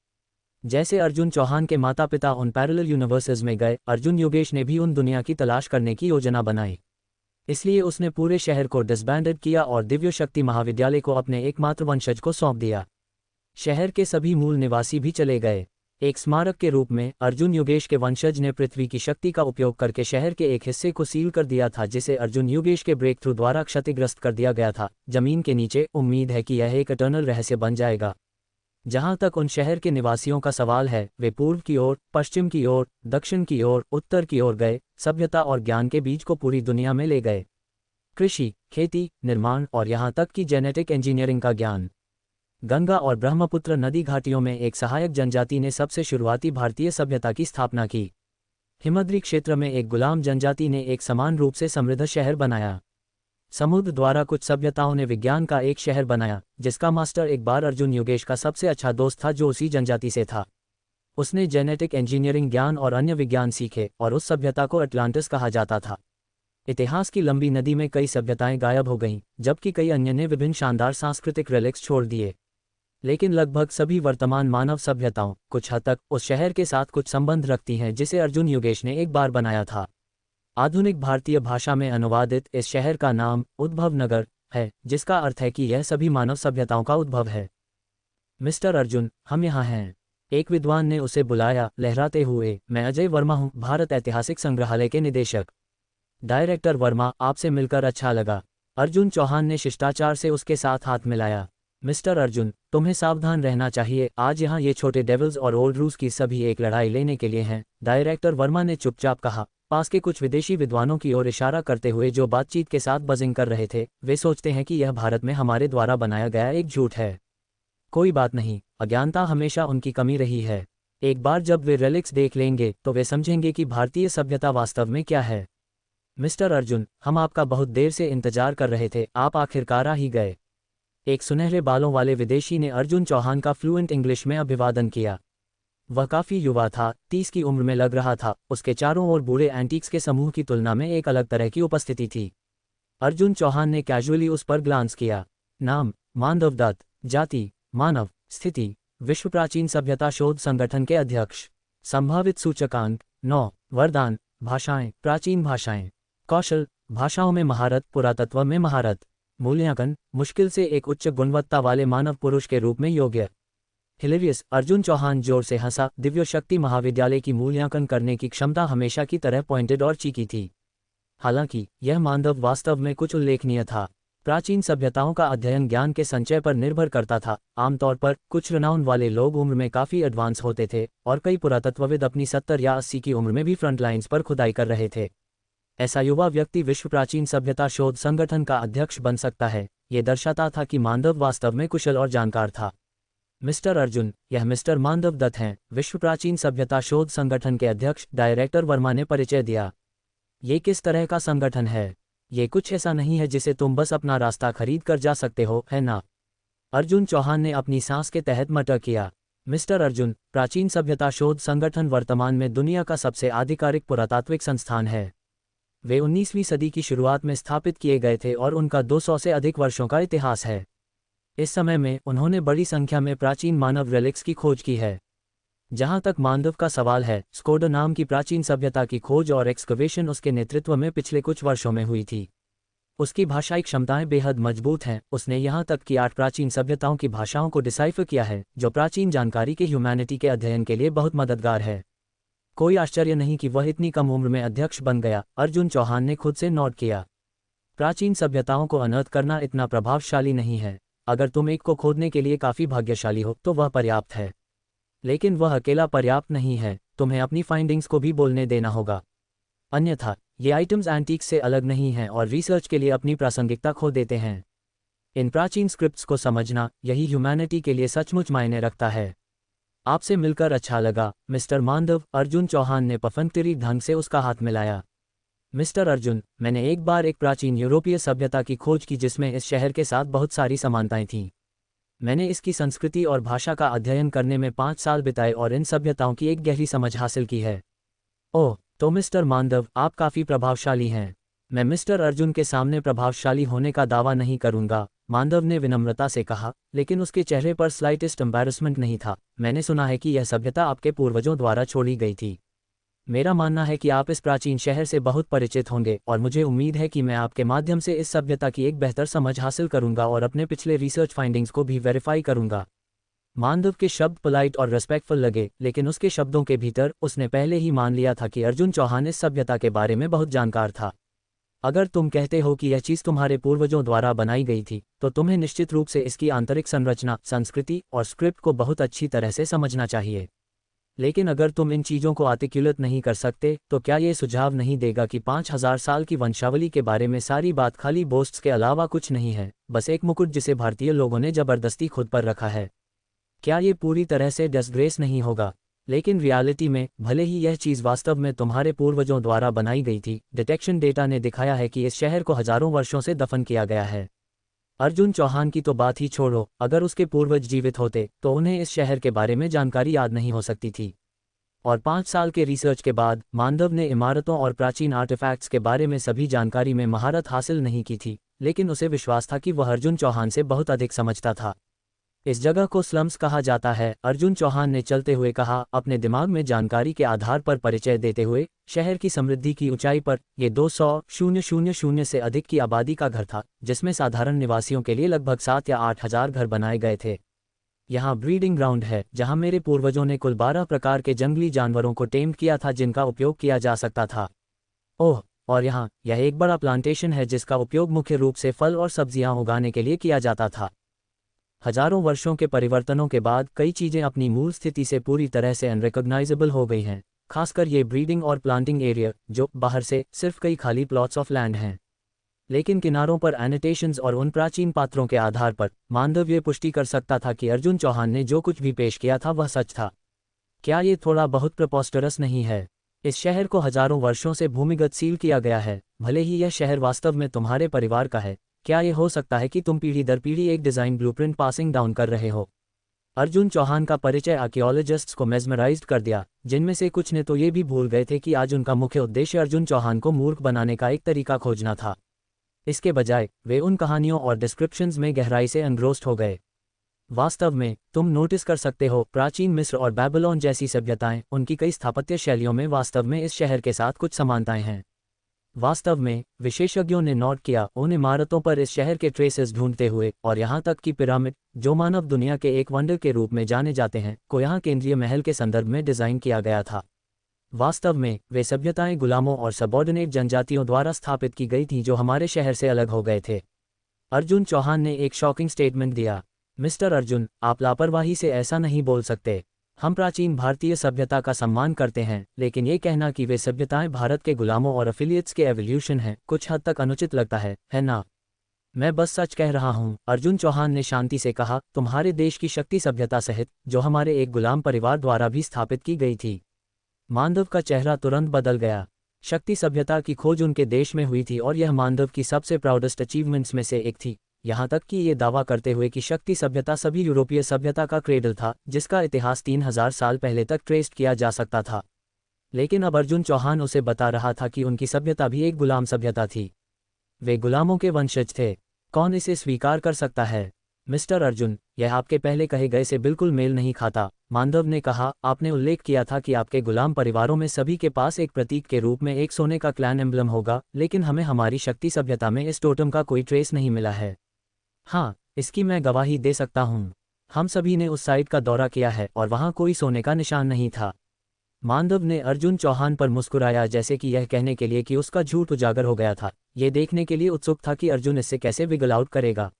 Speaker 1: जैसे अर्जुन चौहान के माता पिता उन पैरेलल यूनिवर्सेस में गए, अर्जुन योगेश ने भी उन दुनिया की तलाश करने की योजना बनाई। इसलिए उसने पूरे शहर को डिसबैंडेड किया और दिव्य शक्ति महाविद्यालय को अपने एकमात्र वंशज को सौंप दिया। शहर के सभी मूल निवासी भी चले गए। एक स्मारक के रूप में अर्जुन योगेश के वंशज ने पृथ्वी की शक्ति का उपयोग करके शहर के एक हिस्से को सील कर दिया था जिसे अर्जुन योगेश के ब्रेक थ्रू द्वारा क्षतिग्रस्त कर दिया गया था। जमीन के नीचे उम्मीद है कि यह एक इटर्नल रहस्य बन जाएगा। जहां तक उन शहर के निवासियों का सवाल है, वे पूर्व की ओर, पश्चिम की ओर, दक्षिण की ओर, उत्तर की ओर गए, सभ्यता और ज्ञान के बीज को पूरी दुनिया में ले गए। कृषि, खेती, निर्माण और यहां तक कि जेनेटिक इंजीनियरिंग का ज्ञान। गंगा और ब्रह्मपुत्र नदी घाटियों में एक सहायक जनजाति ने सबसे शुरुआती भारतीय सभ्यता की स्थापना की। हिमद्री क्षेत्र में एक गुलाम जनजाति ने एक समान रूप से समृद्ध शहर बनाया। समुद्र द्वारा कुछ सभ्यताओं ने विज्ञान का एक शहर बनाया जिसका मास्टर एक बार अर्जुन योगेश का सबसे अच्छा दोस्त था जो उसी जनजाति से था। उसने जेनेटिक इंजीनियरिंग ज्ञान और अन्य विज्ञान सीखे और उस सभ्यता को अटलांटिस कहा जाता था। इतिहास की लंबी नदी में कई सभ्यताएं गायब हो गईं, जबकि कई अन्य ने विभिन्न शानदार सांस्कृतिक रेलिक्स छोड़ दिए। लेकिन लगभग सभी वर्तमान मानव सभ्यताओं कुछ हद तक उस शहर के साथ कुछ संबंध रखती हैं जिसे अर्जुन योगेश ने एक बार बनाया था। आधुनिक भारतीय भाषा में अनुवादित इस शहर का नाम उद्भव नगर है, जिसका अर्थ है कि यह सभी मानव सभ्यताओं का उद्भव है। मिस्टर अर्जुन, हम यहाँ हैं, एक विद्वान ने उसे बुलाया लहराते हुए। मैं अजय वर्मा हूँ, भारत ऐतिहासिक संग्रहालय के निदेशक। डायरेक्टर वर्मा, आपसे मिलकर अच्छा लगा। अर्जुन चौहान ने शिष्टाचार से उसके साथ हाथ मिलाया। मिस्टर अर्जुन, तुम्हें सावधान रहना चाहिए, आज यहाँ ये छोटे डेविल्स और ओल्ड रूस की सभी एक लड़ाई लेने के लिए हैं। डायरेक्टर वर्मा ने चुपचाप कहा। पास के कुछ विदेशी विद्वानों की ओर इशारा करते हुए जो बातचीत के साथ बजिंग कर रहे थे, वे सोचते हैं कि यह भारत में हमारे द्वारा बनाया गया एक झूठ है। कोई बात नहीं, अज्ञानता हमेशा उनकी कमी रही है। एक बार जब वे रेलिक्स देख लेंगे तो वे समझेंगे कि भारतीय सभ्यता वास्तव में क्या है। मिस्टर अर्जुन, हम आपका बहुत देर से इंतजार कर रहे थे, आप आखिरकार आ ही गए। एक सुनहरे बालों वाले विदेशी ने अर्जुन चौहान का फ्लुएंट इंग्लिश में अभिवादन किया। वह काफी युवा था, 30 की उम्र में लग रहा था। उसके चारों ओर बूढ़े एंटीक्स के समूह की तुलना में एक अलग तरह की उपस्थिति थी। अर्जुन चौहान ने कैजुअली उस पर ग्लांस किया। नाम, मानव दत्त। जाति, मानव। स्थिति, विश्व प्राचीन सभ्यता शोध संगठन के अध्यक्ष। संभावित सूचकांक 9। वरदान, भाषाएं, प्राचीन भाषाएं। कौशल, भाषाओं में महारत, पुरातत्व में महारत। मूल्यांकन, मुश्किल से एक उच्च गुणवत्ता वाले मानव पुरुष के रूप में योग्य। हिलेरियस, अर्जुन चौहान जोर से हंसा। दिव्य शक्ति महाविद्यालय की मूल्यांकन करने की क्षमता हमेशा की तरह पॉइंटेड और चीकी थी। हालांकि यह मानदंड वास्तव में कुछ उल्लेखनीय था। प्राचीन सभ्यताओं का अध्ययन ज्ञान के संचय पर निर्भर करता था। आमतौर पर कुछ रनाउन वाले लोग उम्र में काफी एडवांस होते थे और कई पुरातत्वविद अपनी 70 या 80 की उम्र में भी फ्रंटलाइंस पर खुदाई कर रहे थे। ऐसा युवा व्यक्ति विश्व प्राचीन सभ्यता शोध संगठन का अध्यक्ष बन सकता है। ये दर्शाता था कि मानव वास्तव में कुशल और जानकार था। मिस्टर अर्जुन, यह मिस्टर मानव दत्त हैं, विश्व प्राचीन सभ्यता शोध संगठन के अध्यक्ष डायरेक्टर वर्मा ने परिचय दिया। ये किस तरह का संगठन है? ये कुछ ऐसा नहीं है जिसे तुम बस अपना रास्ता खरीद कर जा सकते हो, है ना? अर्जुन चौहान ने अपनी सांस के तहत मटर किया। मिस्टर अर्जुन, प्राचीन सभ्यता शोध संगठन वर्तमान में दुनिया का सबसे आधिकारिक पुरातात्विक संस्थान है। वे 19वीं सदी की शुरुआत में स्थापित किए गए थे और उनका 200 से अधिक वर्षों का इतिहास है। इस समय में उन्होंने बड़ी संख्या में प्राचीन मानव रेलिक्स की खोज की है। जहां तक मानव का सवाल है, स्कोडा नाम की प्राचीन सभ्यता की खोज और एक्सकवेशन उसके नेतृत्व में पिछले कुछ वर्षों में हुई थी। उसकी भाषाई क्षमताएं बेहद मजबूत हैं। उसने यहां तक कि 8 प्राचीन सभ्यताओं की भाषाओं को डिसाइफर किया है, जो प्राचीन जानकारी के ह्यूमैनिटी के अध्ययन के लिए बहुत मददगार है। कोई आश्चर्य नहीं कि वह इतनी कम उम्र में अध्यक्ष बन गया, अर्जुन चौहान ने खुद से नोट किया। प्राचीन सभ्यताओं को अनर्थ करना इतना प्रभावशाली नहीं है। अगर तुम एक को खोदने के लिए काफ़ी भाग्यशाली हो तो वह पर्याप्त है। लेकिन वह अकेला पर्याप्त नहीं है, तुम्हें अपनी फाइंडिंग्स को भी बोलने देना होगा। अन्यथा ये आइटम्स एंटीक से अलग नहीं हैं और रिसर्च के लिए अपनी प्रासंगिकता खो देते हैं। इन प्राचीन स्क्रिप्ट्स को समझना, यही ह्यूमैनिटी के लिए सचमुच मायने रखता है। आपसे मिलकर अच्छा लगा, मिस्टर मानव, अर्जुन चौहान ने परफेक्टरी ढंग से उसका हाथ मिलाया। मिस्टर अर्जुन, मैंने एक बार एक प्राचीन यूरोपीय सभ्यता की खोज की जिसमें इस शहर के साथ बहुत सारी समानताएं थीं। मैंने इसकी संस्कृति और भाषा का अध्ययन करने में 5 साल बिताए और इन सभ्यताओं की एक गहरी समझ हासिल की है। ओह, तो मिस्टर मानव, आप काफ़ी प्रभावशाली हैं। मैं मिस्टर अर्जुन के सामने प्रभावशाली होने का दावा नहीं करूंगा, मानव ने विनम्रता से कहा, लेकिन उसके चेहरे पर स्लाइटेस्ट एम्बैरसमेंट नहीं था। मैंने सुना है कि यह सभ्यता आपके पूर्वजों द्वारा छोड़ी गई थी। मेरा मानना है कि आप इस प्राचीन शहर से बहुत परिचित होंगे और मुझे उम्मीद है कि मैं आपके माध्यम से इस सभ्यता की एक बेहतर समझ हासिल करूंगा और अपने पिछले रिसर्च फाइंडिंग्स को भी वेरीफाई करूंगा। मानव के शब्द पोलाइट और रेस्पेक्टफुल लगे, लेकिन उसके शब्दों के भीतर उसने पहले ही मान लिया था कि अर्जुन चौहान इस सभ्यता के बारे में बहुत जानकार था। अगर तुम कहते हो कि यह चीज़ तुम्हारे पूर्वजों द्वारा बनाई गई थी, तो तुम्हें निश्चित रूप से इसकी आंतरिक संरचना, संस्कृति और स्क्रिप्ट को बहुत अच्छी तरह से समझना चाहिए। लेकिन अगर तुम इन चीज़ों को आर्टिकुलेट नहीं कर सकते, तो क्या ये सुझाव नहीं देगा कि 5000 साल की वंशावली के बारे में सारी बात खाली बोस्ट्स के अलावा कुछ नहीं है, बस एक मुकुट जिसे भारतीय लोगों ने जबरदस्ती खुद पर रखा है? क्या ये पूरी तरह से डिसग्रेस नहीं होगा? लेकिन रियलिटी में, भले ही यह चीज़ वास्तव में तुम्हारे पूर्वजों द्वारा बनाई गई थी, डिटेक्शन डेटा ने दिखाया है कि इस शहर को हजारों वर्षों से दफन किया गया है। अर्जुन चौहान की तो बात ही छोड़ो, अगर उसके पूर्वज जीवित होते तो उन्हें इस शहर के बारे में जानकारी याद नहीं हो सकती थी। और 5 साल के रिसर्च के बाद मानव ने इमारतों और प्राचीन आर्टिफैक्ट्स के बारे में सभी जानकारी में महारत हासिल नहीं की थी, लेकिन उसे विश्वास था कि वह अर्जुन चौहान से बहुत अधिक समझता था। इस जगह को स्लम्स कहा जाता है, अर्जुन चौहान ने चलते हुए कहा, अपने दिमाग में जानकारी के आधार पर परिचय देते हुए। शहर की समृद्धि की ऊंचाई पर ये 200,000 से अधिक की आबादी का घर था, जिसमें साधारण निवासियों के लिए लगभग 7 या 8 हजार घर बनाए गए थे। यहाँ ब्रीडिंग ग्राउंड है, जहाँ मेरे पूर्वजों ने कुल 12 प्रकार के जंगली जानवरों को टेम किया था जिनका उपयोग किया जा सकता था। ओह, और यहाँ यह एक बड़ा प्लांटेशन है जिसका उपयोग मुख्य रूप से फल और सब्जियाँ उगाने के लिए किया जाता था। हजारों वर्षों के परिवर्तनों के बाद कई चीज़ें अपनी मूल स्थिति से पूरी तरह से अनरिकॉग्नाइजेबल हो गई हैं, खासकर ये ब्रीडिंग और प्लांटिंग एरिया, जो बाहर से सिर्फ कई खाली प्लॉट्स ऑफ लैंड हैं। लेकिन किनारों पर एनोटेशंस और उन प्राचीन पात्रों के आधार पर मानव ये पुष्टि कर सकता था कि अर्जुन चौहान ने जो कुछ भी पेश किया था वह सच था। क्या ये थोड़ा बहुत प्रेपोस्टरस नहीं है? इस शहर को हजारों वर्षों से भूमिगत सील किया गया है, भले ही यह शहर वास्तव में तुम्हारे परिवार का है। क्या ये हो सकता है कि तुम पीढ़ी दर पीढ़ी एक डिज़ाइन ब्लूप्रिंट पासिंग डाउन कर रहे हो? अर्जुन चौहान का परिचय आर्कियोलॉजिस्ट्स को मेस्मराइज्ड कर दिया, जिनमें से कुछ ने तो ये भी भूल गए थे कि आज उनका मुख्य उद्देश्य अर्जुन चौहान को मूर्ख बनाने का एक तरीका खोजना था। इसके बजाय वे उन कहानियों और डिस्क्रिप्शंस में गहराई से एनग्रोस्ड हो गए। वास्तव में तुम नोटिस कर सकते हो, प्राचीन मिस्र और बेबीलोन जैसी सभ्यताएं, उनकी कई स्थापत्य शैलियों में वास्तव में इस शहर के साथ कुछ समानताएं हैं। वास्तव में विशेषज्ञों ने नोट किया उन इमारतों पर इस शहर के ट्रेसेस ढूंढते हुए, और यहाँ तक कि पिरामिड, जो मानव दुनिया के एक वंडर के रूप में जाने जाते हैं, को यहाँ केंद्रीय महल के संदर्भ में डिज़ाइन किया गया था। वास्तव में वे सभ्यताएं गुलामों और सबॉर्डिनेट जनजातियों द्वारा स्थापित की गई थीं जो हमारे शहर से अलग हो गए थे। अर्जुन चौहान ने एक शॉकिंग स्टेटमेंट दिया। मिस्टर अर्जुन, आप लापरवाही से ऐसा नहीं बोल सकते। हम प्राचीन भारतीय सभ्यता का सम्मान करते हैं, लेकिन ये कहना कि वे सभ्यताएं भारत के गुलामों और एफिलिएट्स के एवोल्यूशन हैं, कुछ हद तक अनुचित लगता है ना? मैं बस सच कह रहा हूँ, अर्जुन चौहान ने शांति से कहा। तुम्हारे देश की शक्ति सभ्यता सहित, जो हमारे एक गुलाम परिवार द्वारा भी स्थापित की गई थी। मांडव का चेहरा तुरंत बदल गया। शक्ति सभ्यता की खोज उनके देश में हुई थी और यह मांडव की सबसे प्राउडेस्ट अचीवमेंट्स में से एक थी, यहाँ तक कि ये दावा करते हुए कि शक्ति सभ्यता सभी यूरोपीय सभ्यता का क्रेडल था, जिसका इतिहास 3000 साल पहले तक ट्रेस्ड किया जा सकता था। लेकिन अब अर्जुन चौहान उसे बता रहा था कि उनकी सभ्यता भी एक गुलाम सभ्यता थी। वे गुलामों के वंशज थे। कौन इसे स्वीकार कर सकता है? मिस्टर अर्जुन, यह आपके पहले कहे गए से बिल्कुल मेल नहीं खाता, मांडव ने कहा। आपने उल्लेख किया था कि आपके गुलाम परिवारों में सभी के पास एक प्रतीक के रूप में एक सोने का क्लैन एम्ब्लम होगा, लेकिन हमें हमारी शक्ति सभ्यता में इस टोटम का कोई ट्रेस नहीं मिला है। हाँ, इसकी मैं गवाही दे सकता हूँ। हम सभी ने उस साइट का दौरा किया है और वहाँ कोई सोने का निशान नहीं था। मांडव ने अर्जुन चौहान पर मुस्कुराया, जैसे कि यह कहने के लिए कि उसका झूठ उजागर हो गया था। ये देखने के लिए उत्सुक था कि अर्जुन इससे कैसे विगल आउट करेगा।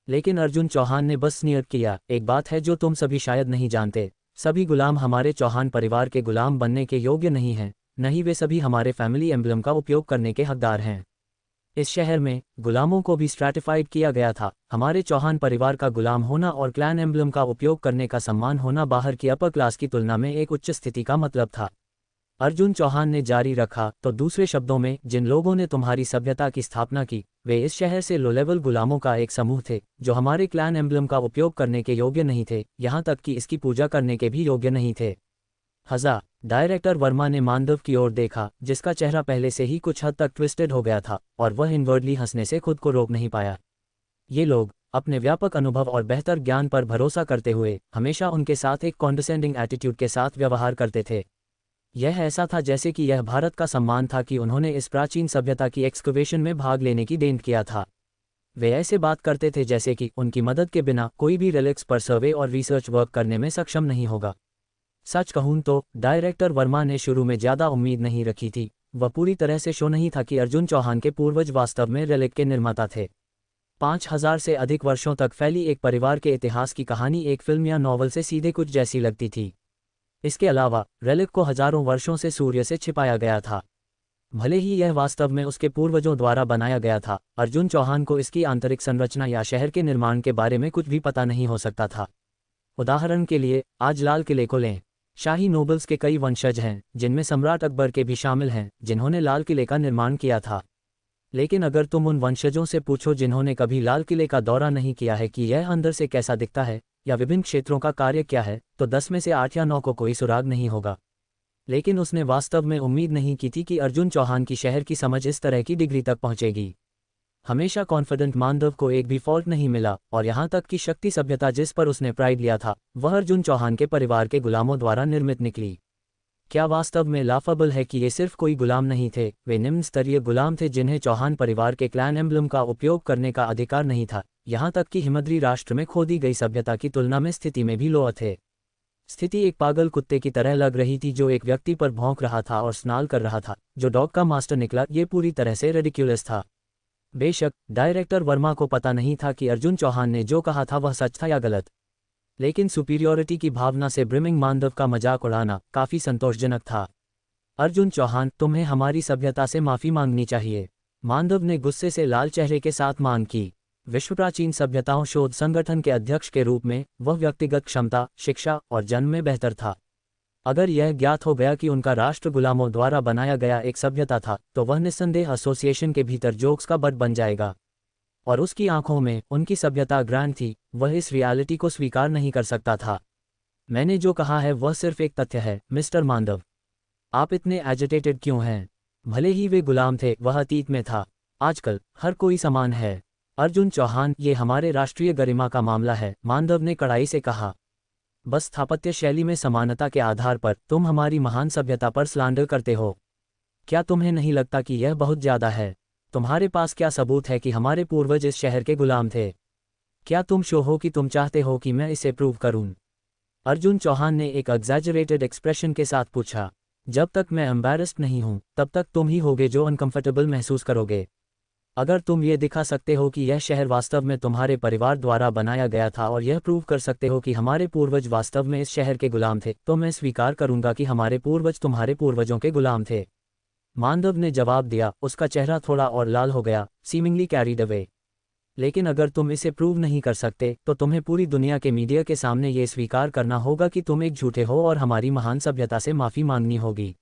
Speaker 1: लेकिन अर्जुन चौहान ने बस स्नीर किया। एक बात है जो तुम सभी शायद नहीं जानते, सभी गुलाम हमारे चौहान परिवार के गुलाम बनने के योग्य नहीं हैं, नहीं वे सभी हमारे फैमिली एम्ब्लम का उपयोग करने के हकदार हैं। इस शहर में गुलामों को भी स्ट्रैटिफाइड किया गया था। हमारे चौहान परिवार का गुलाम होना और क्लैन एम्ब्लम का उपयोग करने का सम्मान होना बाहर की अपर क्लास की तुलना में एक उच्च स्थिति का मतलब था। अर्जुन चौहान ने जारी रखा, तो दूसरे शब्दों में, जिन लोगों ने तुम्हारी सभ्यता की स्थापना की, वे इस शहर से लो लेवल गुलामों का एक समूह थे, जो हमारे क्लैन एम्ब्लम का उपयोग करने के योग्य नहीं थे, यहाँ तक कि इसकी पूजा करने के भी योग्य नहीं थे। हज़ा, डायरेक्टर वर्मा ने मांडव की ओर देखा, जिसका चेहरा पहले से ही कुछ हद तक ट्विस्टेड हो गया था, और वह इनवर्डली हंसने से खुद को रोक नहीं पाया। ये लोग, अपने व्यापक अनुभव और बेहतर ज्ञान पर भरोसा करते हुए, हमेशा उनके साथ एक कॉन्डसेंडिंग एटीट्यूड के साथ व्यवहार करते थे। यह ऐसा था जैसे कि यह भारत का सम्मान था कि उन्होंने इस प्राचीन सभ्यता की एक्सकवेशन में भाग लेने की देन किया था। वे ऐसे बात करते थे जैसे कि उनकी मदद के बिना कोई भी रिलिक्स पर सर्वे और रिसर्च वर्क करने में सक्षम नहीं होगा। सच कहूं तो डायरेक्टर वर्मा ने शुरू में ज़्यादा उम्मीद नहीं रखी थी। वह पूरी तरह से शो नहीं था कि अर्जुन चौहान के पूर्वज वास्तव में रेलिक के निर्माता थे। 5000 से अधिक वर्षों तक फैली एक परिवार के इतिहास की कहानी एक फिल्म या नॉवल से सीधे कुछ जैसी लगती थी। इसके अलावा रेलिक को हजारों वर्षों से सूर्य से छिपाया गया था। भले ही यह वास्तव में उसके पूर्वजों द्वारा बनाया गया था, अर्जुन चौहान को इसकी आंतरिक संरचना या शहर के निर्माण के बारे में कुछ भी पता नहीं हो सकता था। उदाहरण के लिए, आज लाल किले को लें। शाही नोबल्स के कई वंशज हैं, जिनमें सम्राट अकबर के भी शामिल हैं, जिन्होंने लाल किले का निर्माण किया था। लेकिन अगर तुम उन वंशजों से पूछो जिन्होंने कभी लाल किले का दौरा नहीं किया है कि यह अंदर से कैसा दिखता है या विभिन्न क्षेत्रों का कार्य क्या है, तो 10 में से 8 या 9 को कोई सुराग नहीं होगा। लेकिन उसने वास्तव में उम्मीद नहीं की थी कि अर्जुन चौहान की शहर की समझ इस तरह की डिग्री तक पहुंचेगी। हमेशा कॉन्फिडेंट मांडव को एक भी फॉल्ट नहीं मिला, और यहाँ तक कि शक्ति सभ्यता जिस पर उसने प्राइड लिया था, वह अर्जुन चौहान के परिवार के गुलामों द्वारा निर्मित निकली। क्या वास्तव में लाफेबल है कि ये सिर्फ कोई गुलाम नहीं थे, वे निम्न स्तरीय गुलाम थे जिन्हें चौहान परिवार के क्लैन एम्ब्लम का उपयोग करने का अधिकार नहीं था, यहाँ तक कि हिमद्री राष्ट्र में खोदी गई सभ्यता की तुलना में स्थिति में भी लोअर थे। स्थिति एक पागल कुत्ते की तरह लग रही थी जो एक व्यक्ति पर भौंक रहा था और स्नाल कर रहा था, जो डॉग का मास्टर निकला। ये पूरी तरह से रेडिक्यूलस था। बेशक डायरेक्टर वर्मा को पता नहीं था कि अर्जुन चौहान ने जो कहा था वह सच था या गलत, लेकिन सुपीरियॉरिटी की भावना से ब्रिमिंग मांडव का मजाक उड़ाना काफ़ी संतोषजनक था। अर्जुन चौहान, तुम्हें हमारी सभ्यता से माफ़ी मांगनी चाहिए। मांडव ने गुस्से से लाल चेहरे के साथ मांग की। विश्व प्राचीन सभ्यताओं शोध संगठन के अध्यक्ष के रूप में वह व्यक्तिगत क्षमता, शिक्षा और जन्म में बेहतर था। अगर यह ज्ञात हो गया कि उनका राष्ट्र गुलामों द्वारा बनाया गया एक सभ्यता था, तो वह निस्संदेह एसोसिएशन के भीतर जोक्स का बट बन जाएगा। और उसकी आंखों में उनकी सभ्यता ग्रैंड थी, वह इस रियलिटी को स्वीकार नहीं कर सकता था। मैंने जो कहा है वह सिर्फ एक तथ्य है, मिस्टर मांडव। आप इतने एजिटेटेड क्यों हैं? भले ही वे गुलाम थे, वह अतीत में था। आजकल हर कोई समान है। अर्जुन चौहान, ये हमारे राष्ट्रीय गरिमा का मामला है, मांडव ने कड़ाई से कहा। बस स्थापत्य शैली में समानता के आधार पर तुम हमारी महान सभ्यता पर स्लैंडर करते हो। क्या तुम्हें नहीं लगता कि यह बहुत ज़्यादा है? तुम्हारे पास क्या सबूत है कि हमारे पूर्वज इस शहर के गुलाम थे? क्या तुम शो हो कि तुम चाहते हो कि मैं इसे प्रूव करूं? अर्जुन चौहान ने एक एग्जैजरेटेड एक्सप्रेशन के साथ पूछा। जब तक मैं एम्बैरेस्ड नहीं हूं, तब तक तुम ही होगे जो अनकंफर्टेबल महसूस करोगे। अगर तुम ये दिखा सकते हो कि यह शहर वास्तव में तुम्हारे परिवार द्वारा बनाया गया था और यह प्रूव कर सकते हो कि हमारे पूर्वज वास्तव में इस शहर के गुलाम थे, तो मैं स्वीकार करूंगा कि हमारे पूर्वज तुम्हारे पूर्वजों के गुलाम थे। मांडव ने जवाब दिया। उसका चेहरा थोड़ा और लाल हो गया, सीमिंगली कैरीड अवे। लेकिन अगर तुम इसे प्रूव नहीं कर सकते तो तुम्हें पूरी दुनिया के मीडिया के सामने ये स्वीकार करना होगा कि तुम एक झूठे हो और हमारी महान सभ्यता से माफ़ी मांगनी होगी।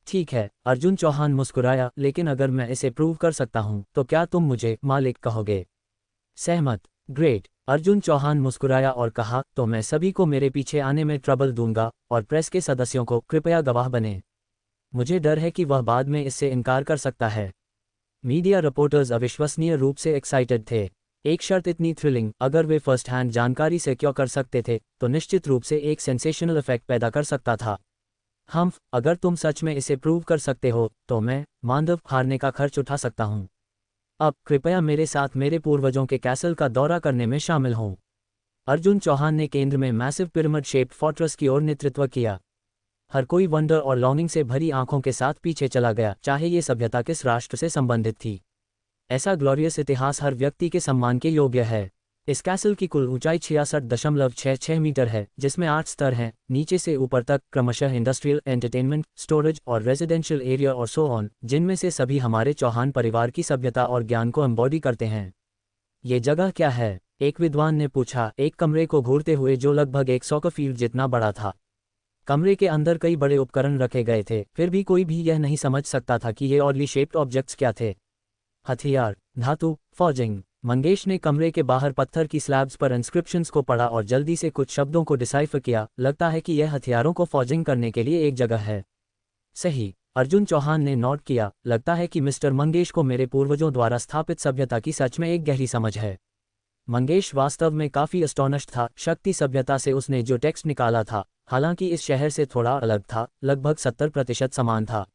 Speaker 1: ठीक है, अर्जुन चौहान मुस्कुराया, लेकिन अगर मैं इसे प्रूव कर सकता हूं तो क्या तुम मुझे मालिक कहोगे? सहमत। ग्रेट। अर्जुन चौहान मुस्कुराया और कहा, तो मैं सभी को मेरे पीछे आने में ट्रबल दूंगा और प्रेस के सदस्यों को कृपया गवाह बने। मुझे डर है कि वह बाद में इससे इनकार कर सकता है। मीडिया रिपोर्टर्स अविश्वसनीय रूप से एक्साइटेड थे। एक शर्त इतनी थ्रिलिंग, अगर वे फर्स्ट हैंड जानकारी से क्यों कर सकते थे तो निश्चित रूप से एक सेंसेशनल इफेक्ट पैदा कर सकता था। अगर तुम सच में इसे प्रूव कर सकते हो तो मैं मांडव हारने का खर्च उठा सकता हूँ। अब कृपया मेरे साथ मेरे पूर्वजों के कैसल का दौरा करने में शामिल हों। अर्जुन चौहान ने केंद्र में मैसिव पिरामिड शेप्ड फोर्ट्रेस की ओर नेतृत्व किया। हर कोई वंडर और लॉन्गिंग से भरी आंखों के साथ पीछे चला गया, चाहे ये सभ्यता किस राष्ट्र से संबंधित थी। ऐसा ग्लोरियस इतिहास हर व्यक्ति के सम्मान के योग्य है। इस कैसल की कुल ऊंचाई 66.66 मीटर है, जिसमें 8 स्तर हैं, नीचे से ऊपर तक, क्रमशः इंडस्ट्रियल, एंटरटेनमेंट, स्टोरेज और रेजिडेंशियल एरिया और सो ऑन, जिनमें से सभी हमारे चौहान परिवार की सभ्यता और ज्ञान को एम्बॉडी करते हैं। ये जगह क्या है? एक विद्वान ने पूछा, एक कमरे को घूरते हुए जो लगभग 100 फीट जितना बड़ा था। कमरे के अंदर कई बड़े उपकरण रखे गए थे, फिर भी कोई भी यह नहीं समझ सकता था कि ये ऑडली शेप्ड ऑब्जेक्ट्स क्या थे। हथियार, धातु, फॉर्जिंग। मंगेश ने कमरे के बाहर पत्थर की स्लैब्स पर इंस्क्रिप्शंस को पढ़ा और जल्दी से कुछ शब्दों को डिसाइफर किया। लगता है कि यह हथियारों को फॉर्जिंग करने के लिए एक जगह है। सही, अर्जुन चौहान ने नोट किया। लगता है कि मिस्टर मंगेश को मेरे पूर्वजों द्वारा स्थापित सभ्यता की सच में एक गहरी समझ है। मंगेश वास्तव में काफ़ी अस्टोनिश्ड था। शक्ति सभ्यता से उसने जो टेक्स्ट निकाला था, हालांकि इस शहर से थोड़ा अलग था, लगभग 70% समान था।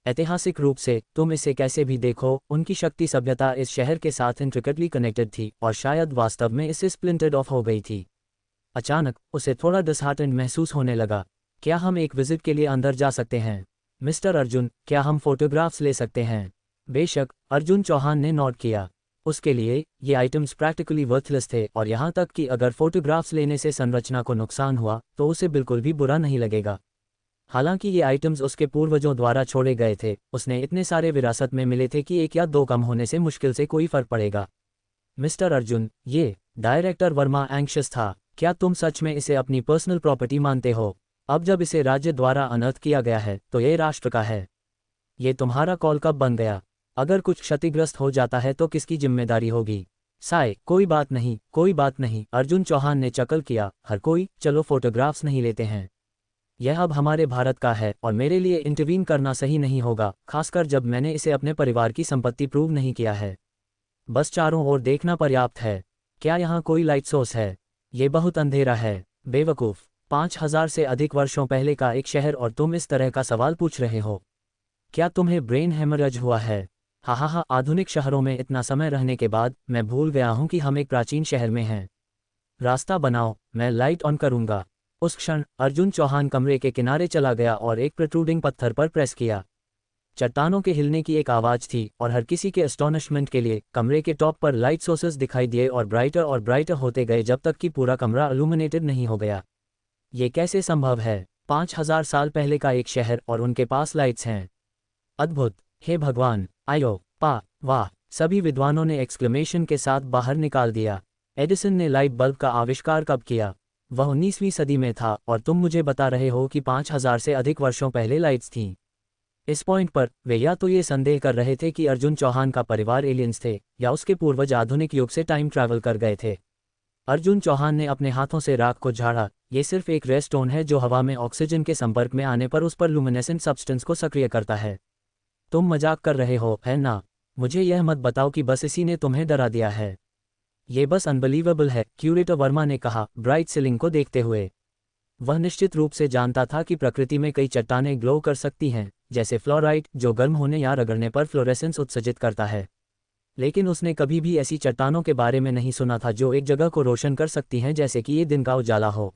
Speaker 1: ऐतिहासिक रूप से तुम इसे कैसे भी देखो, उनकी शक्ति सभ्यता इस शहर के साथ इंट्रिकेटली कनेक्टेड थी और शायद वास्तव में इससे स्प्लिंटर्ड ऑफ हो गई थी। अचानक उसे थोड़ा डिसहार्टेंड महसूस होने लगा। क्या हम एक विजिट के लिए अंदर जा सकते हैं? मिस्टर अर्जुन, क्या हम फोटोग्राफ्स ले सकते हैं? बेशक, अर्जुन चौहान ने नोट किया। उसके लिए ये आइटम्स प्रैक्टिकली वर्थलेस थे और यहाँ तक कि अगर फोटोग्राफ्स लेने से संरचना को नुकसान हुआ तो उसे बिल्कुल भी बुरा नहीं लगेगा। हालांकि ये आइटम्स उसके पूर्वजों द्वारा छोड़े गए थे, उसने इतने सारे विरासत में मिले थे कि 1 या 2 कम होने से मुश्किल से कोई फर्क पड़ेगा। मिस्टर अर्जुन, ये डायरेक्टर वर्मा एंग्शियस था। क्या तुम सच में इसे अपनी पर्सनल प्रॉपर्टी मानते हो? अब जब इसे राज्य द्वारा अनर्थ किया गया है तो ये राष्ट्र का है। ये तुम्हारा कॉल कब बन गया? अगर कुछ क्षतिग्रस्त हो जाता है तो किसकी जिम्मेदारी होगी? साय, कोई बात नहीं, कोई बात नहीं। अर्जुन चौहान ने चकल किया। हर कोई, चलो फोटोग्राफ्स नहीं लेते हैं। यह अब हमारे भारत का है और मेरे लिए इंटरवीन करना सही नहीं होगा, खासकर जब मैंने इसे अपने परिवार की संपत्ति प्रूव नहीं किया है। बस चारों ओर देखना पर्याप्त है। क्या यहाँ कोई लाइट सोर्स है? ये बहुत अंधेरा है। बेवकूफ़, 5000 से अधिक वर्षों पहले का एक शहर और तुम इस तरह का सवाल पूछ रहे हो? क्या तुम्हें ब्रेन हेमरेज हुआ है? हा, आधुनिक शहरों में इतना समय रहने के बाद मैं भूल गया हूँ कि हम एक प्राचीन शहर में हैं। रास्ता बनाओ, मैं लाइट ऑन करूँगा। उस क्षण अर्जुन चौहान कमरे के किनारे चला गया और एक प्रोट्रूडिंग पत्थर पर प्रेस किया। चट्टानों के हिलने की एक आवाज़ थी और हर किसी के एस्टोनिशमेंट के लिए कमरे के टॉप पर लाइट सोर्सेस दिखाई दिए और ब्राइटर होते गए जब तक कि पूरा कमरा इल्यूमिनेटेड नहीं हो गया। ये कैसे संभव है? 5000 साल पहले का एक शहर और उनके पास लाइट्स हैं। अद्भुत, हे भगवान, आयो, वाह! सभी विद्वानों ने एक्सक्लेमेशन के साथ बाहर निकाल दिया। एडिसन ने लाइट बल्ब का आविष्कार कब किया? वह 19वीं सदी में था और तुम मुझे बता रहे हो कि 5000 से अधिक वर्षों पहले लाइट्स थीं। इस पॉइंट पर वे या तो ये संदेह कर रहे थे कि अर्जुन चौहान का परिवार एलियंस थे या उसके पूर्वज आधुनिक युग से टाइम ट्रैवल कर गए थे। अर्जुन चौहान ने अपने हाथों से राख को झाड़ा। ये सिर्फ एक रेड स्टोन है जो हवा में ऑक्सीजन के संपर्क में आने पर उस पर लुमिनेसेंट सब्सटेंस को सक्रिय करता है। तुम मजाक कर रहे हो, है ना? मुझे यह मत बताओ कि बस इसी ने तुम्हें डरा दिया है। ये बस अनबिलीवेबल है, क्यूरेटर वर्मा ने कहा, ब्राइट सीलिंग को देखते हुए। वह निश्चित रूप से जानता था कि प्रकृति में कई चट्टानें ग्लो कर सकती हैं, जैसे फ्लोराइट, जो गर्म होने या रगड़ने पर फ्लोरेसेंस उत्सर्जित करता है। लेकिन उसने कभी भी ऐसी चट्टानों के बारे में नहीं सुना था जो एक जगह को रोशन कर सकती हैं जैसे कि ये दिन का उजाला हो।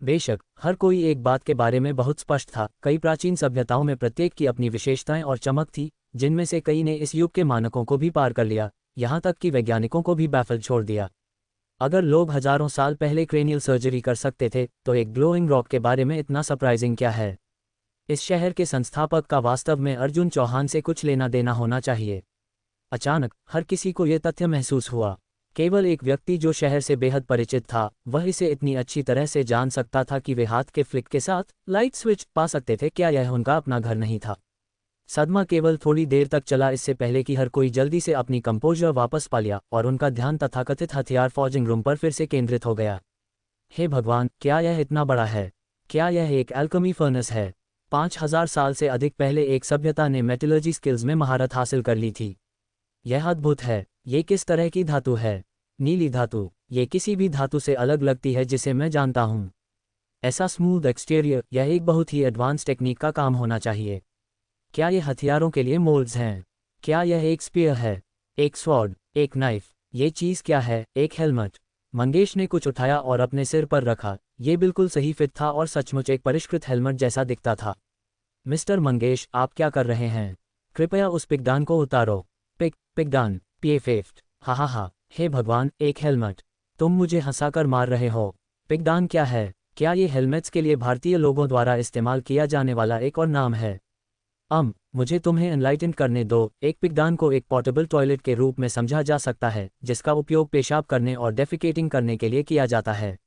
Speaker 1: बेशक, हर कोई एक बात के बारे में बहुत स्पष्ट था, कई प्राचीन सभ्यताओं में प्रत्येक की अपनी विशेषताएं और चमक थी, जिनमें से कई ने इस युग के मानकों को भी पार कर लिया, यहाँ तक कि वैज्ञानिकों को भी बैफल छोड़ दिया। अगर लोग हजारों साल पहले क्रेनियल सर्जरी कर सकते थे तो एक ग्लोइंग रॉक के बारे में इतना सरप्राइजिंग क्या है? इस शहर के संस्थापक का वास्तव में अर्जुन चौहान से कुछ लेना देना होना चाहिए। अचानक हर किसी को यह तथ्य महसूस हुआ। केवल एक व्यक्ति जो शहर से बेहद परिचित था, वह इसे इतनी अच्छी तरह से जान सकता था कि वे हाथ के फ्लिक के साथ लाइट स्विच पा सकते थे। क्या यह उनका अपना घर नहीं था? सदमा केवल थोड़ी देर तक चला, इससे पहले कि हर कोई जल्दी से अपनी कंपोजर वापस पा लिया और उनका ध्यान तथाकथित हथियार फॉर्जिंग रूम पर फिर से केंद्रित हो गया। हे भगवान, क्या यह इतना बड़ा है? क्या यह एक एल्केमी फर्नेस है? 5000 साल से अधिक पहले एक सभ्यता ने मेटलर्जी स्किल्स में महारत हासिल कर ली थी। यह अद्भुत है। ये किस तरह की धातु है? नीली धातु। ये किसी भी धातु से अलग लगती है जिसे मैं जानता हूँ। ऐसा स्मूथ एक्सटीरियर, यह एक बहुत ही एडवांस टेक्निक का काम होना चाहिए। क्या ये हथियारों के लिए मोल्ड्स हैं? क्या यह एक स्पीयर है? एक स्वॉर्ड? एक नाइफ? ये चीज़ क्या है? एक हेलमेट। मंगेश ने कुछ उठाया और अपने सिर पर रखा। ये बिल्कुल सही फिट था और सचमुच एक परिष्कृत हेलमेट जैसा दिखता था। मिस्टर मंगेश, आप क्या कर रहे हैं? कृपया उस पिगदान को उतारो। पिगदान? पीएफएफ? हा। हे भगवान, एक हेलमेट। तुम मुझे हंसाकर मार रहे हो। पिगदान क्या है? क्या ये हेलमेट्स के लिए भारतीय लोगों द्वारा इस्तेमाल किया जाने वाला एक और नाम है? मुझे तुम्हें एनलाइटन करने दो। एक पिगदान को एक पोर्टेबल टॉयलेट के रूप में समझा जा सकता है, जिसका उपयोग पेशाब करने और डेफिकेटिंग करने के लिए किया जाता है।